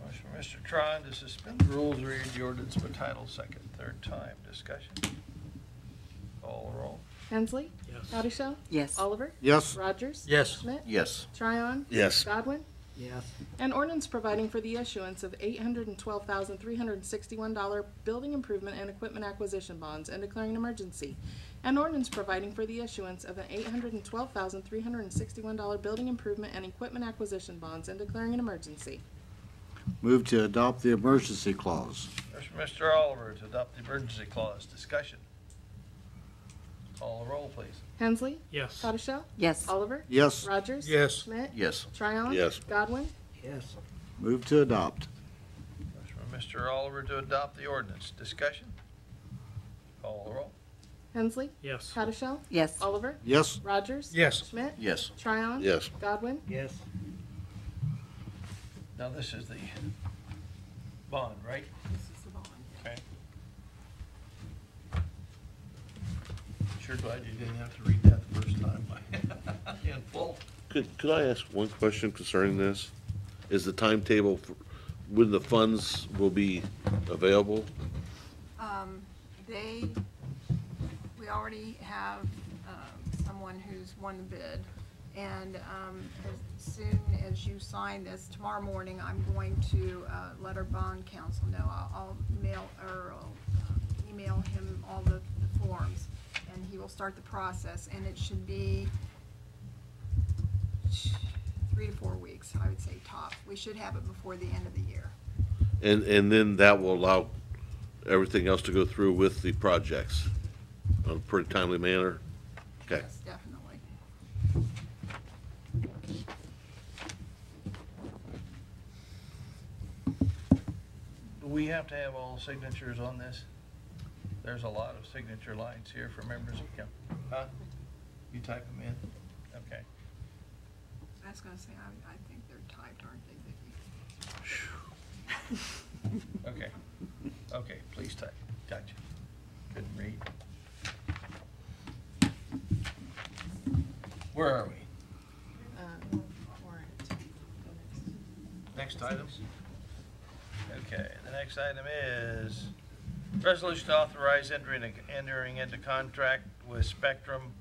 Motion by Mr. Tron to suspend the rules, read the ordinance by title second, third time. Discussion. Call the roll. Hensley. Yes. Hottashell. Yes. Oliver. Yes. Rogers. Yes. Schmidt. Yes. Tryon. Yes. Godwin. Yes. An ordinance providing for the issuance of $812,361 building improvement and equipment acquisition bonds and declaring an emergency. An ordinance providing for the issuance of an $812,361 building improvement and equipment acquisition bonds and declaring an emergency. Move to adopt the emergency clause. Motion by Mr. Oliver to adopt the emergency clause. Discussion. Call the roll, please. Hensley. Yes. Hottashell. Yes. Oliver. Yes. Rogers. Yes. Schmidt. Yes. Tryon. Yes. Godwin. Yes. Move to adopt. Motion by Mr. Oliver to adopt the ordinance. Discussion. Call the roll. Hensley. Yes. Hottashell. Yes. Oliver. Yes. Rogers. Yes. Schmidt. Yes. Tryon. Yes. Godwin. Yes. Now, this is the bond, right? This is the bond. Okay. Sure glad you didn't have to read that the first time in full. Could I ask one question concerning this? Is the timetable when the funds will be available? We already have someone who's won the bid, and as soon as you sign this, tomorrow morning, I'm going to let our bond counsel know. I'll email him all the forms, and he will start the process, and it should be 3 to 4 weeks, I would say, top. We should have it before the end of the year. And then that will allow everything else to go through with the projects in a pretty timely manner? Okay. Yes, definitely. Do we have to have all signatures on this? There's a lot of signature lines here for members of council. Huh? You type them in? Okay. I was gonna say, I think they're typed, aren't they, Vicki? Okay. Okay, please type. Gotcha. Couldn't read. Where are we? Next item? Okay, the next item is resolution to authorize entering into contract with Spectrum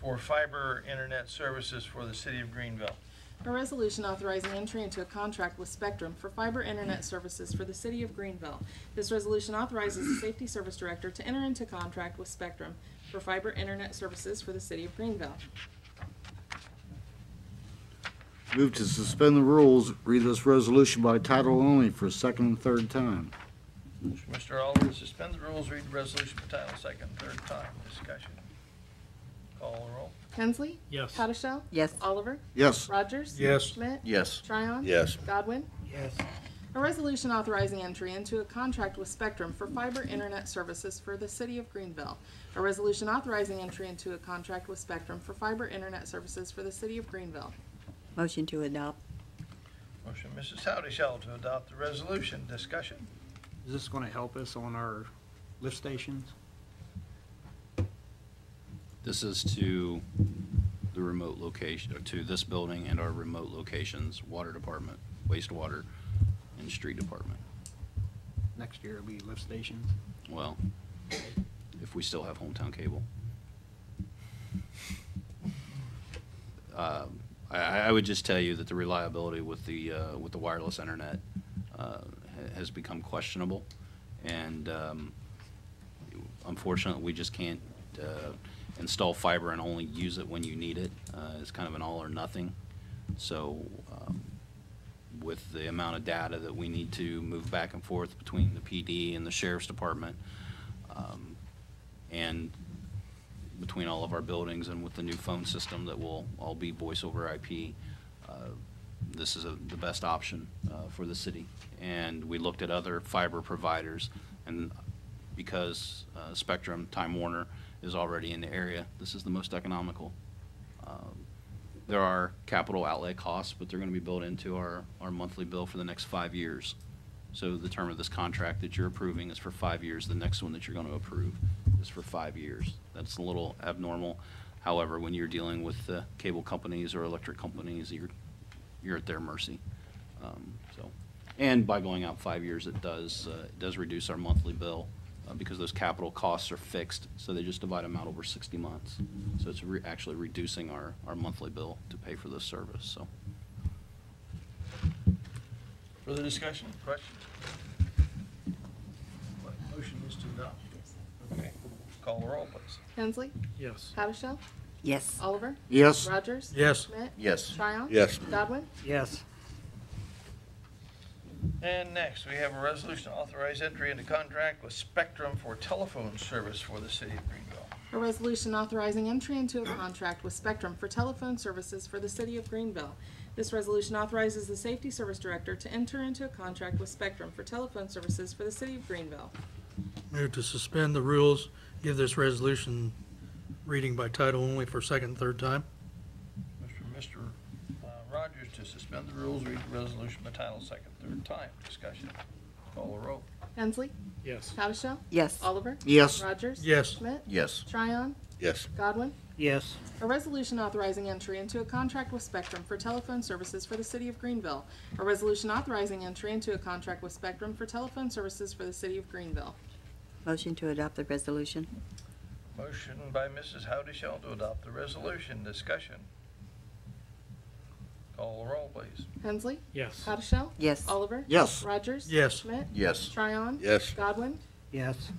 for fiber internet services for the city of Greenville. A resolution authorizing entry into a contract with Spectrum for fiber internet services for the city of Greenville. This resolution authorizes the safety service director to enter into contract with Spectrum for fiber internet services for the city of Greenville. Move to suspend the rules, read this resolution by title only for second and third time. Mr. Oliver, suspend the rules, read the resolution by title, second, third time. Discussion. Call the roll. Hensley? Yes. Powdershell? Yes. Oliver? Yes. Rogers? Yes. Schmidt? Yes. Tryon? Yes. Godwin? Yes. A resolution authorizing entry into a contract with Spectrum for fiber internet services for the city of Greenville. A resolution authorizing entry into a contract with Spectrum for fiber internet services for the city of Greenville. Motion to adopt. Motion, Mrs. Howdy-Shell, to adopt the resolution. Discussion. Is this gonna help us on our lift stations? This is to the remote location, or to this building and our remote locations, water department, wastewater, and street department. Next year it'll be lift stations. Well, if we still have hometown cable. I would just tell you that the reliability with the wireless internet has become questionable, and unfortunately, we just can't install fiber and only use it when you need it. It's kind of an all or nothing. So with the amount of data that we need to move back and forth between the PD and the sheriff's department, and between all of our buildings, and with the new phone system that will all be voice over IP, this is the best option for the city. And we looked at other fiber providers, and because Spectrum, Time Warner is already in the area, this is the most economical. There are capital outlay costs, but they're going to be built into our monthly bill for the next 5 years. So the term of this contract that you're approving is for 5 years. The next one that you're going to approve is for 5 years. That's a little abnormal. However, when you're dealing with cable companies or electric companies, you're at their mercy. And by going out 5 years, it does reduce our monthly bill because those capital costs are fixed. So they just divide them out over 60 months. So it's actually reducing our monthly bill to pay for this service. So. Further discussion, question? Motion is to adopt. Okay, call the roll, please. Hensley? Yes. Powdershell? Yes. Oliver? Yes. Rogers? Yes. Schmidt? Yes. Tryon? Yes. Godwin? Yes. And next, we have a resolution to authorize entry into contract with Spectrum for telephone service for the city of Greenville. A resolution authorizing entry into a contract with Spectrum for telephone services for the city of Greenville. This resolution authorizes the safety service director to enter into a contract with Spectrum for telephone services for the city of Greenville. Move to suspend the rules, give this resolution reading by title only for second and third time. Mr. Rogers to suspend the rules, read the resolution by title, second, third time. Discussion. Call the roll. Hensley? Yes. Powdershell? Yes. Oliver? Yes. Rogers? Yes. Schmidt? Yes. Tryon? Yes. Godwin. Yes. A resolution authorizing entry into a contract with Spectrum for telephone services for the city of Greenville. A resolution authorizing entry into a contract with Spectrum for telephone services for the city of Greenville. Motion to adopt the resolution. Motion by Mrs. Howdy-Shell to adopt the resolution. Discussion. Call the roll, please. Hensley. Yes. Hoddeshell. Yes. Oliver. Yes. Rogers. Yes. Schmidt. Yes. Tryon. Yes. Godwin. Yes.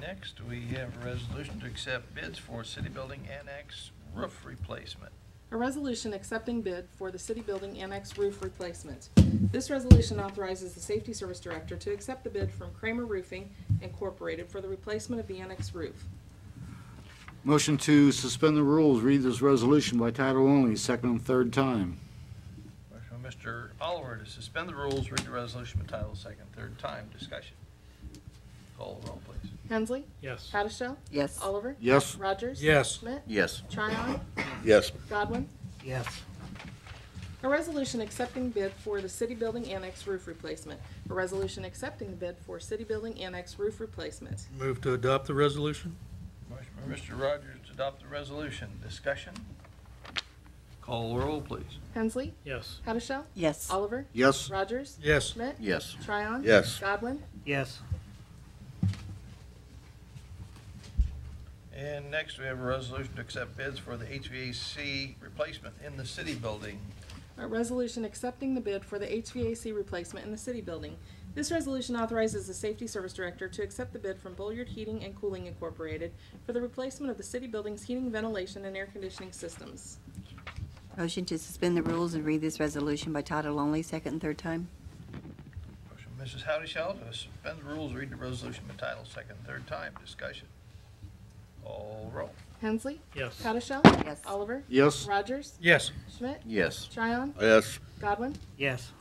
Next, we have a resolution to accept bids for city building annex roof replacement. A resolution accepting bid for the city building annex roof replacement. This resolution authorizes the safety service director to accept the bid from Kramer Roofing Incorporated for the replacement of the annex roof. Motion to suspend the rules, read this resolution by title only, second and third time. Motion by Mr. Oliver to suspend the rules, read the resolution by title, second, third time. Discussion. Call the roll, please. Hensley. Yes. Hoddeshell. Yes. Oliver. Yes. Rogers. Yes. Schmidt. Yes. Tryon. Yes. Godwin. Yes. A resolution accepting bid for the city building annex roof replacement. A resolution accepting the bid for city building annex roof replacement. Move to adopt the resolution? Motion by Mr. Rogers to adopt the resolution. Discussion. Call the roll, please. Hensley. Yes. Hoddeshell. Yes. Oliver. Yes. Rogers. Yes. Schmidt. Yes. Tryon. Yes. Godwin. Yes. And next, we have a resolution to accept bids for the HVAC replacement in the city building. A resolution accepting the bid for the HVAC replacement in the city building. This resolution authorizes the Safety Service Director to accept the bid from Bulliard Heating and Cooling Incorporated for the replacement of the city building's heating, ventilation, and air conditioning systems. Motion to suspend the rules and read this resolution by title only, second and third time. Motion by Mrs. Howdy-Shell to suspend the rules, read the resolution by title, second, third time. Discussion. Call roll. Hensley. Yes. Hoddeshell. Yes. Oliver. Yes. Rogers. Yes. Schmidt. Yes. Tryon. Yes. Godwin. Yes.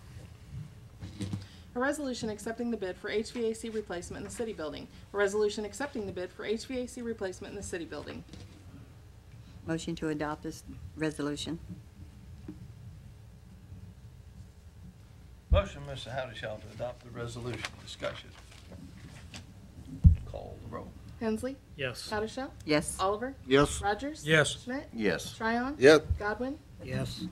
A resolution accepting the bid for HVAC replacement in the city building. A resolution accepting the bid for HVAC replacement in the city building. Motion to adopt this resolution. Motion by Mr. Howdy-Shell to adopt the resolution. Discussion. Call the roll. Hensley. Yes. Hoddeshell. Yes. Oliver. Yes. Rogers. Yes. Schmidt. Yes. Tryon. Yep. Godwin. Yes.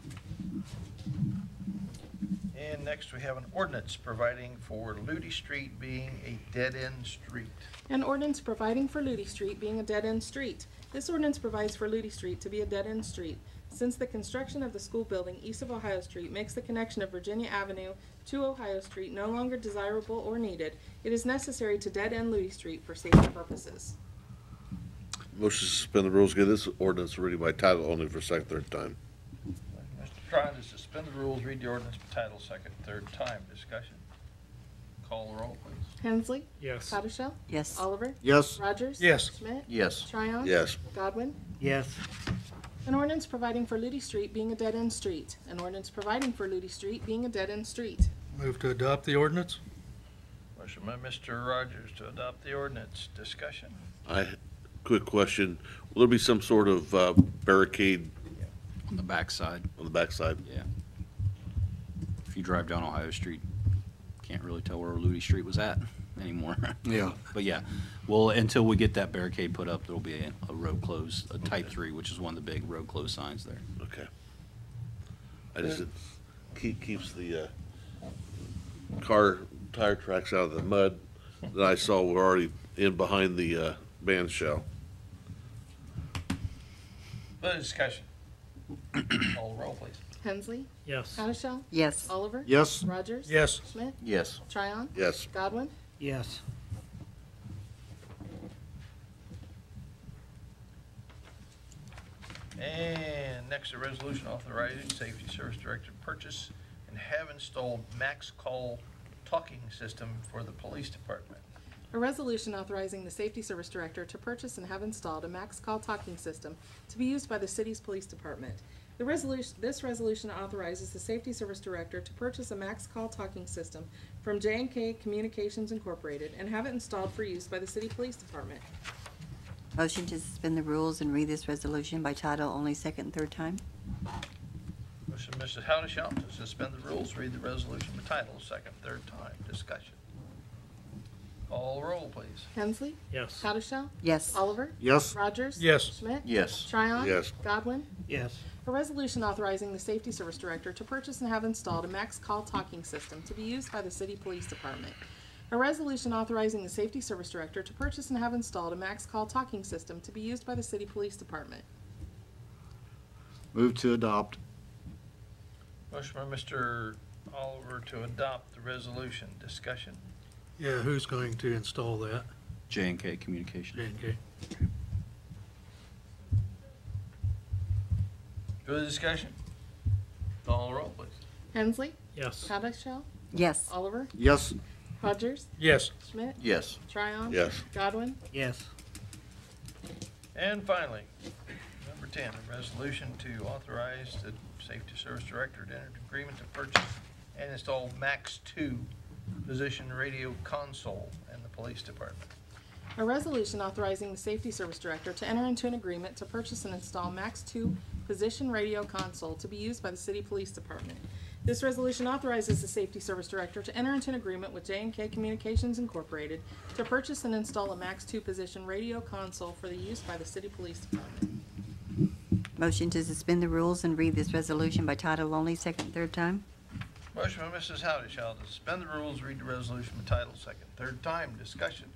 And next, we have an ordinance providing for Ludi Street being a dead-end street. An ordinance providing for Ludi Street being a dead-end street. This ordinance provides for Ludi Street to be a dead-end street. Since the construction of the school building east of Ohio Street makes the connection of Virginia Avenue to Ohio Street no longer desirable or needed, it is necessary to dead-end Ludi Street for safety purposes. Motion to suspend the rules, give this ordinance reading by title only for second, third time. Mr. Tryon to suspend the rules, read the ordinance by title, second, third time. Discussion. Call the roll, please. Hensley. Yes. Hoddeshell. Yes. Oliver. Yes. Rogers. Yes. Schmidt. Yes. Tryon. Yes. Godwin. Yes. An ordinance providing for Ludi Street being a dead-end street. An ordinance providing for Ludi Street being a dead-end street. Move to adopt the ordinance? Motion by Mr. Rogers to adopt the ordinance. Discussion. Quick question, will there be some sort of barricade On the backside, on the backside? yeah. If you drive down Ohio Street, can't really tell where Ludi Street was at anymore. Yeah. But yeah, well, until we get that barricade put up, there'll be a road closed, a type 3, which is one of the big road closed signs there. Okay. I just, keeps the car tire tracks out of the mud that I saw were already in behind the band shell. Further discussion. Call the roll, please. Hensley. Yes. Hoddeshell. Yes. Oliver. Yes. Rogers. Yes. Schmidt. Yes. Tryon. Yes. Godwin. Yes. And next, a resolution authorizing Safety Service Director to purchase and have installed max call talking system for the police department. A resolution authorizing the Safety Service Director to purchase and have installed a max call talking system to be used by the city's police department. This resolution authorizes the Safety Service Director to purchase a max call talking system from J&K Communications Incorporated and have it installed for use by the city police department. Motion to suspend the rules and read this resolution by title only, second and third time. Motion, Mrs. Howdy-Shell to suspend the rules, read the resolution by title, second, third time. Discussion. Call the roll, please. Hensley. Yes. Powdershell. Yes. Oliver. Yes. Rogers. Yes. Schmidt. Yes. Tryon. Yes. Godwin. Yes. A resolution authorizing the Safety Service Director to purchase and have installed a max call talking system to be used by the City Police Department. A resolution authorizing the Safety Service Director to purchase and have installed a max call talking system to be used by the City Police Department. Move to adopt. Motion by Mr. Oliver to adopt the resolution. Discussion. Yeah, who's going to install that? J&K Communications. J&K. Further discussion? Call the roll, please. Hensley. Yes. Powdershell. Yes. Oliver. Yes. Rogers. Yes. Schmidt. Yes. Tryon. Yes. Godwin. Yes. And finally, number 10, a resolution to authorize the Safety Service Director to enter an agreement to purchase and install Max 2 position radio console in the Police Department. A resolution authorizing the Safety Service Director to enter into an agreement to purchase and install Max 2 position radio console to be used by the City Police Department. This resolution authorizes the Safety Service Director to enter into an agreement with J&K Communications Incorporated to purchase and install a Max 2 position radio console for the use by the City Police Department. Motion to suspend the rules and read this resolution by title only, second and third time? Motion by Mrs. Howdishill to suspend the rules, read the resolution by title, second, third time. Discussion.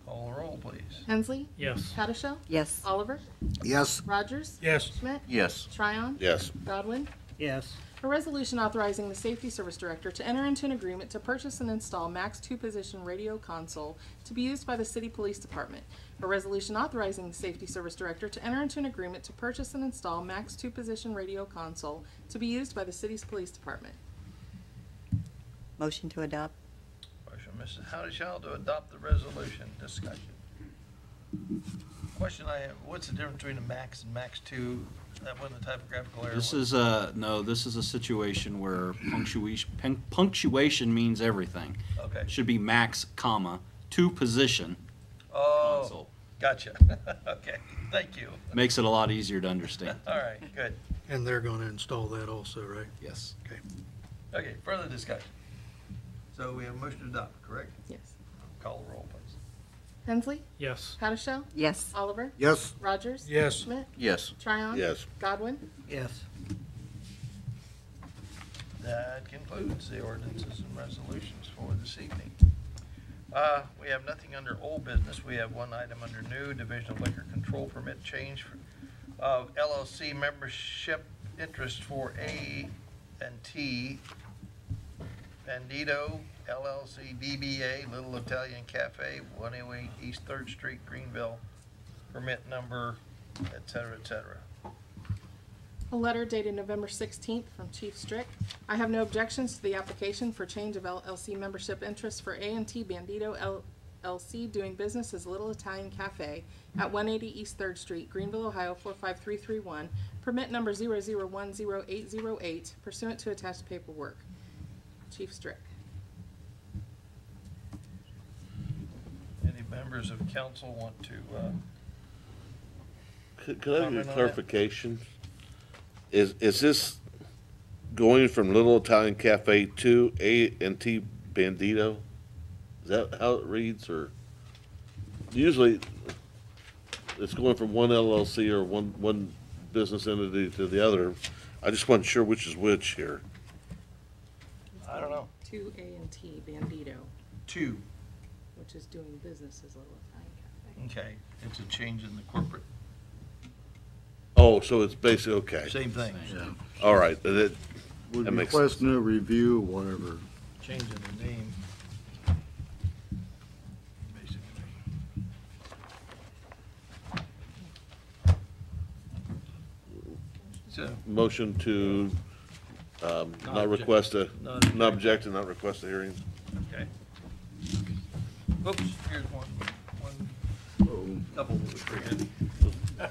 Call the roll, please. Hensley. Yes. Powdershell. Yes. Oliver. Yes. Rogers. Yes. Schmidt. Yes. Tryon. Yes. Godwin. Yes. A resolution authorizing the Safety Service Director to enter into an agreement to purchase and install Max 2 position radio console to be used by the City Police Department. A resolution authorizing the Safety Service Director to enter into an agreement to purchase and install Max 2 position radio console to be used by the City's Police Department. Motion to adopt? Motion by Mrs. Howdishill to adopt the resolution. Discussion. Question I have, what's the difference between a Max and Max 2? That wasn't a typographical error. This is a, no, this is a situation where punctuation means everything. Okay. It should be max, comma, 2 position Oh, console. gotcha. Okay, thank you. Makes it a lot easier to understand. All right, good. And they're going to install that also, right? Yes. Okay. Okay, further discussion. So we have a motion to adopt, correct? Yes. Call the roll, please. Hensley. Yes. Powdershell. Yes. Oliver. Yes. Rogers. Yes. Schmidt. Yes. Tryon. Yes. Godwin. Yes. That concludes the ordinances and resolutions for this evening. We have nothing under old business. We have one item under new, Division of Liquor Control Permit change of LLC membership interest for A&T Bandito LLC DBA Little Italian Cafe, 108 East 3rd Street, Greenville, permit number, et cetera, et cetera. A letter dated November 16th from Chief Strick. I have no objections to the application for change of LLC membership interest for A&T Bandito LLC doing business as Little Italian Cafe at 180 East 3rd Street, Greenville, Ohio 45331, permit number 0010808 pursuant to attached paperwork. Chief Strick. Any members of council want to, Could I Comment get on clarification? Is this going from Little Italian Cafe to A&T Bandito? Is that how it reads, or? Usually, it's going from one LLC or one business entity to the other. I just wasn't sure which is which here. I don't know. To A&T Bandito, Two. which is doing business as Little Italian Cafe. Okay, it's a change in the corporate, Oh, so it's basically, okay. same thing. All right, Would That makes request no review, whatever. Changing the name. Basically. So, motion to, not object. request a, Not not object and not request a hearing. okay. Oops, here's one couple that we forget. Oh,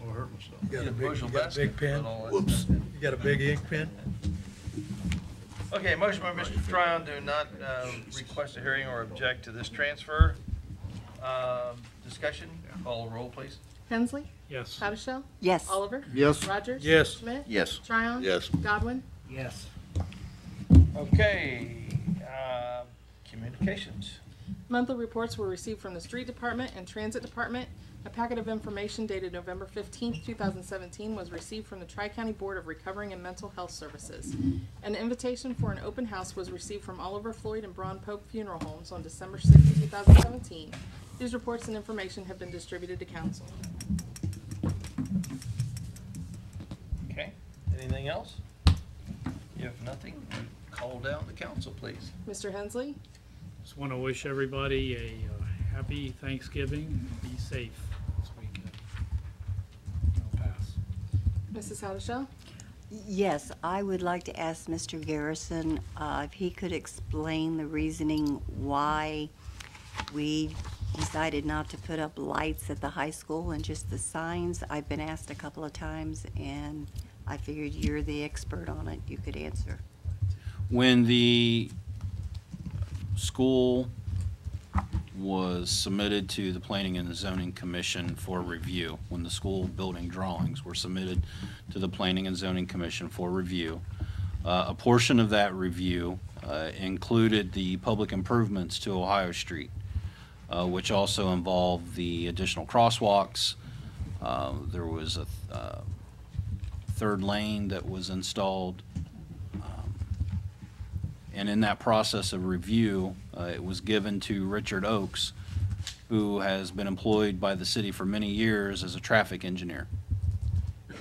I hurt myself. You got Yeah, a big, bushel you got a basket, big pen? but all that Whoops. stuff. You got a big ink pen? Okay, motion by Mr. Tryon to not request a hearing or object to this transfer. Discussion, call the roll, please. Hensley. Yes. Powdershell. Yes. Oliver. Yes. Rogers. Yes. Schmidt. Yes. Tryon. Yes. Godwin. Yes. Okay, Communications. Monthly reports were received from the Street Department and Transit Department. A packet of information dated November 15th, 2017 was received from the Tri-County Board of Recovering and Mental Health Services. An invitation for an open house was received from Oliver Floyd and Braun Pope Funeral Homes on December 6th, 2017. These reports and information have been distributed to council. Okay, anything else? If nothing, call down the council, please. Mr. Hensley? Just want to wish everybody a happy Thanksgiving and be safe this weekend. I'll pass. Mrs. Haddishell? Yes, I would like to ask Mr. Garrison if he could explain the reasoning why we decided not to put up lights at the high school and just the signs. I've been asked a couple of times, and I figured you're the expert on it. You could answer. When the school was submitted to the Planning and Zoning Commission for review, when the school building drawings were submitted to the Planning and Zoning Commission for review, a portion of that review included the public improvements to Ohio Street, which also involved the additional crosswalks. There was a third lane that was installed. And in that process of review, it was given to Richard Oakes, who has been employed by the city for many years as a traffic engineer.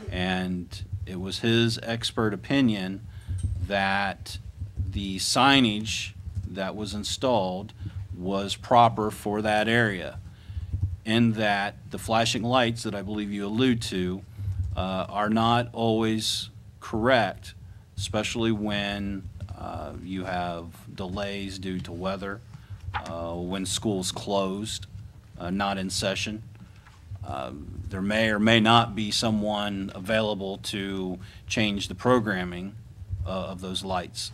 And it was his expert opinion that the signage that was installed was proper for that area, in that the flashing lights that I believe you allude to are not always correct, especially when you have delays due to weather, when school's closed, not in session. There may or may not be someone available to change the programming of those lights.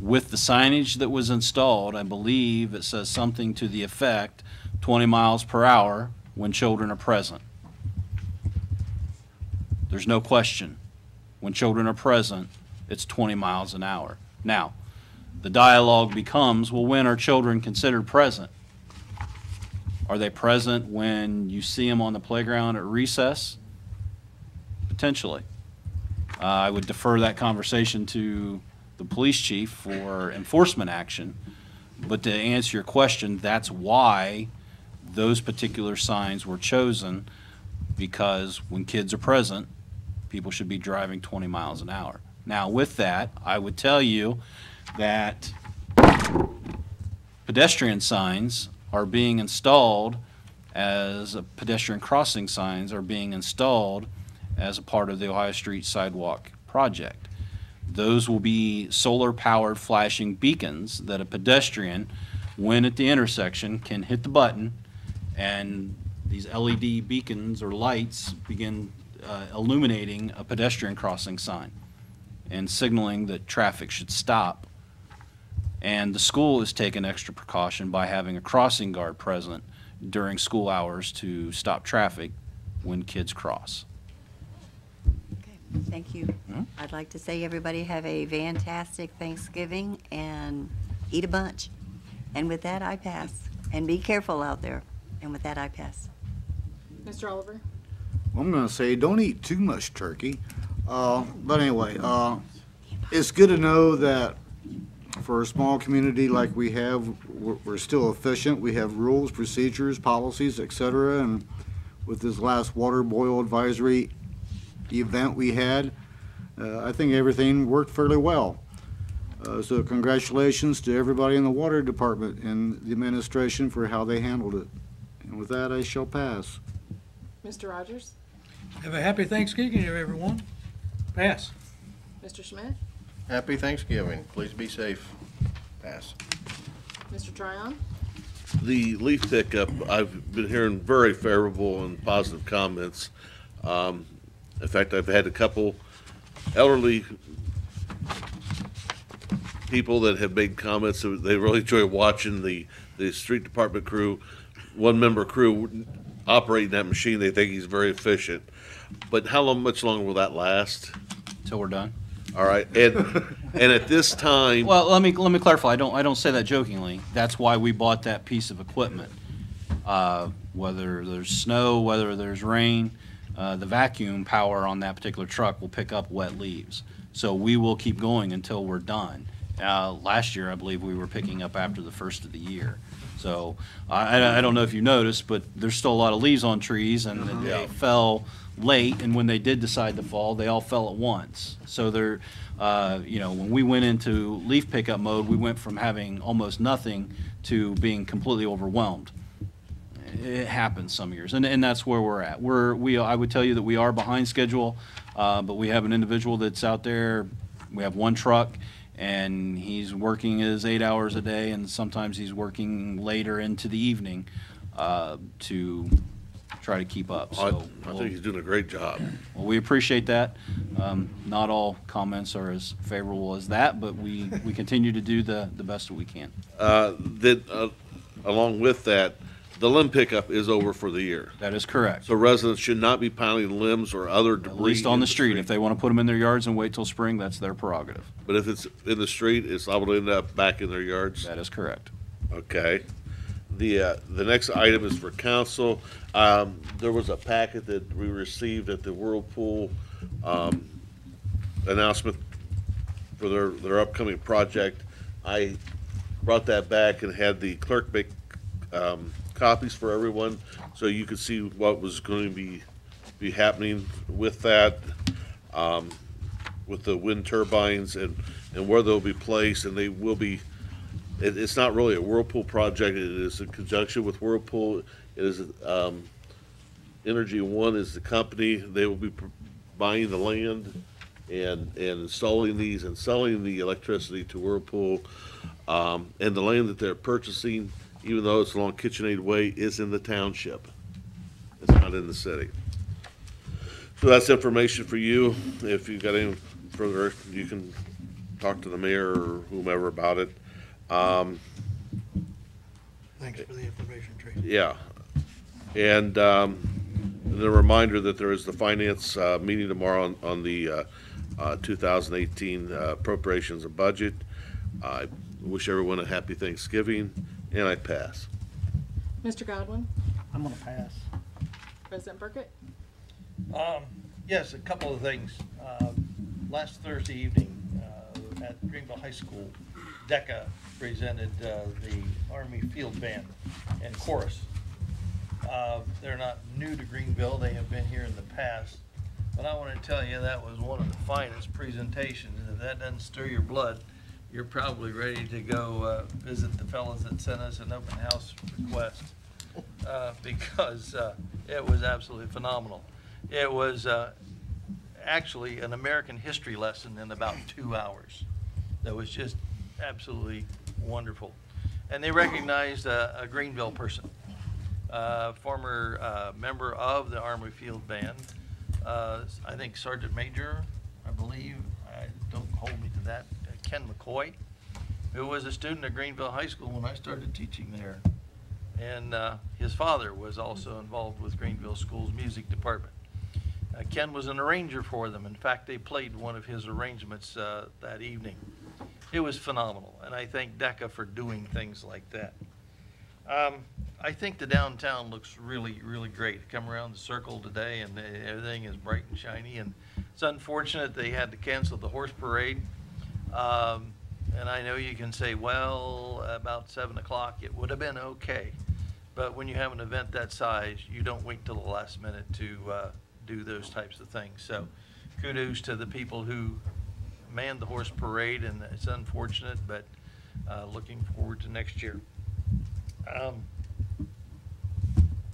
With the signage that was installed, I believe it says something to the effect 20 miles per hour when children are present. There's no question. When children are present, it's 20 miles an hour. Now, the dialogue becomes, well, when are children considered present? Are they present when you see them on the playground at recess? Potentially. I would defer that conversation to the police chief for enforcement action. But to answer your question, that's why those particular signs were chosen, because when kids are present, people should be driving 20 miles an hour. Now, with that, I would tell you that pedestrian signs are being installed as pedestrian crossing signs are being installed as a part of the Ohio Street Sidewalk project. Those will be solar-powered flashing beacons that a pedestrian, when at the intersection, can hit the button, and these LED beacons or lights begin illuminating a pedestrian crossing sign and signaling that traffic should stop. And the school has taken extra precaution by having a crossing guard present during school hours to stop traffic when kids cross. Okay, thank you. I'd like to say everybody have a fantastic Thanksgiving and eat a bunch. And with that, I pass. And be careful out there. And with that, I pass. Mr. Oliver? I'm going to say don't eat too much turkey. But anyway, it's good to know that for a small community like we have, we're still efficient. We have rules, procedures, policies, etc. And with this last water boil advisory event we had, I think everything worked fairly well. So congratulations to everybody in the water department and the administration for how they handled it. And with that, I shall pass. Mr. Rogers? Have a happy Thanksgiving, everyone. Pass. Mr. Schmidt? Happy Thanksgiving. Please be safe. Pass. Mr. Tryon? The leaf pickup, I've been hearing very favorable and positive comments. In fact, I've had a couple elderly people that have made comments that they really enjoy watching the street department crew, one-member crew operating that machine. They think he's very efficient. But how long, much longer will that last? Till we're done. All right, and at this time, Well, let me clarify. I don't say that jokingly. That's why we bought that piece of equipment. Whether there's snow, whether there's rain, the vacuum power on that particular truck will pick up wet leaves. So we will keep going until we're done. Last year, I believe we were picking up after the first of the year. So I don't know if you noticed, but there's still a lot of leaves on trees, and they fell late. And when they did decide to fall, they all fell at once. So they're, when we went into leaf pickup mode, we went from having almost nothing to being completely overwhelmed. It happens some years, and that's where we're at. I would tell you that we are behind schedule, but we have an individual that's out there. We have one truck, and he's working his 8 hours a day, and sometimes he's working later into the evening to try to keep up. So I think he's doing a great job. well, we appreciate that. Not all comments are as favorable as that, but we continue to do the best that we can. Along with that, the limb pickup is over for the year. That is correct. So residents should not be piling limbs or other debris. At least on in the street. If they want to put them in their yards and wait till spring, that's their prerogative. But if it's in the street, it's liable to end up back in their yards? That is correct. Okay. The next item is for council. There was a packet that we received at the Whirlpool announcement for their upcoming project. I brought that back and had the clerk make copies for everyone, so you could see what was going to be happening with that, with the wind turbines and where they'll be placed, and they will be. It's not really a Whirlpool project. It is in conjunction with Whirlpool. It is Energy One is the company. They will be buying the land and installing these and selling the electricity to Whirlpool, and the land that they're purchasing, even though it's along KitchenAid Way, is in the township. It's not in the city. So that's information for you. If you've got any further, you can talk to the mayor or whomever about it. Thanks for the information, Tracy. Yeah. And the reminder that there is the finance meeting tomorrow on the 2018 appropriations and budget. I wish everyone a happy Thanksgiving, and I pass. Mr. Godwin? I'm gonna pass. President Burkett? Yes, a couple of things. Last Thursday evening at Greenville High School, DECA presented the Army Field Band and Chorus. They're not new to Greenville. They have been here in the past. But I want to tell you that was one of the finest presentations. And if that doesn't stir your blood, you're probably ready to go visit the fellows that sent us an open house request because it was absolutely phenomenal. It was actually an American history lesson in about 2 hours. That was just absolutely wonderful. And they recognized a Greenville person, former member of the Army Field Band, I think Sergeant Major, I believe, don't hold me to that, Ken McCoy, who was a student at Greenville High School when I started teaching there. And his father was also involved with Greenville School's music department. Ken was an arranger for them. In fact, they played one of his arrangements that evening. It was phenomenal, and I thank DECA for doing things like that. I think the downtown looks really, really great. Come around the circle today, and everything is bright and shiny, and it's unfortunate they had to cancel the horse parade. And I know you can say, well, about 7 o'clock, it would have been okay. But when you have an event that size, you don't wait till the last minute to do those types of things. So kudos to the people who manned the horse parade, and it's unfortunate, but looking forward to next year.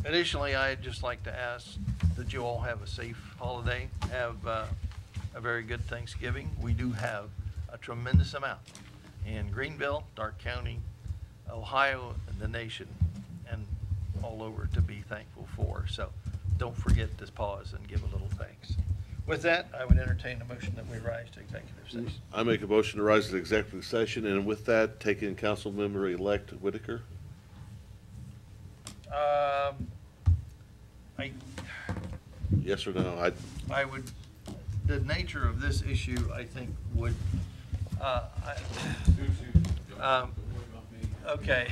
Additionally, I'd just like to ask that you all have a safe holiday, have a very good Thanksgiving. We do have a tremendous amount in Greenville, Dark County, Ohio, and the nation, and all over to be thankful for. So don't forget to pause and give a little thanks. With that, I would entertain a motion that we rise to executive session. I make a motion to rise to executive session, and with that, take in council member-elect Whitaker. I Yes or no? would the nature of this issue, I think, would, okay.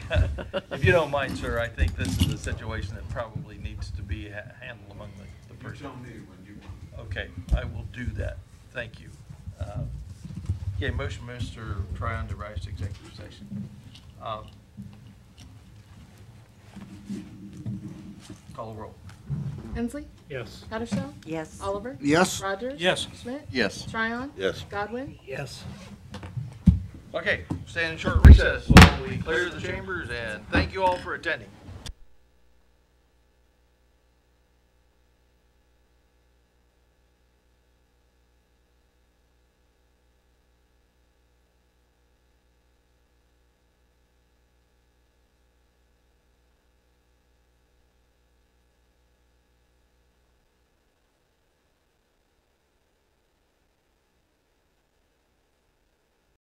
If you don't mind, sir, I think this is a situation that probably needs to be handled among the person. Okay, I will do that. Thank you. Okay, motion, Mr. Tryon, to rise to executive session. Call the roll. Hensley? Yes. Hattershell? Yes. Oliver? Yes. Rogers? Yes. Schmidt? Yes. Tryon? Yes. Godwin? Yes. Okay, stand in short recess while we clear the chambers, and thank you all for attending.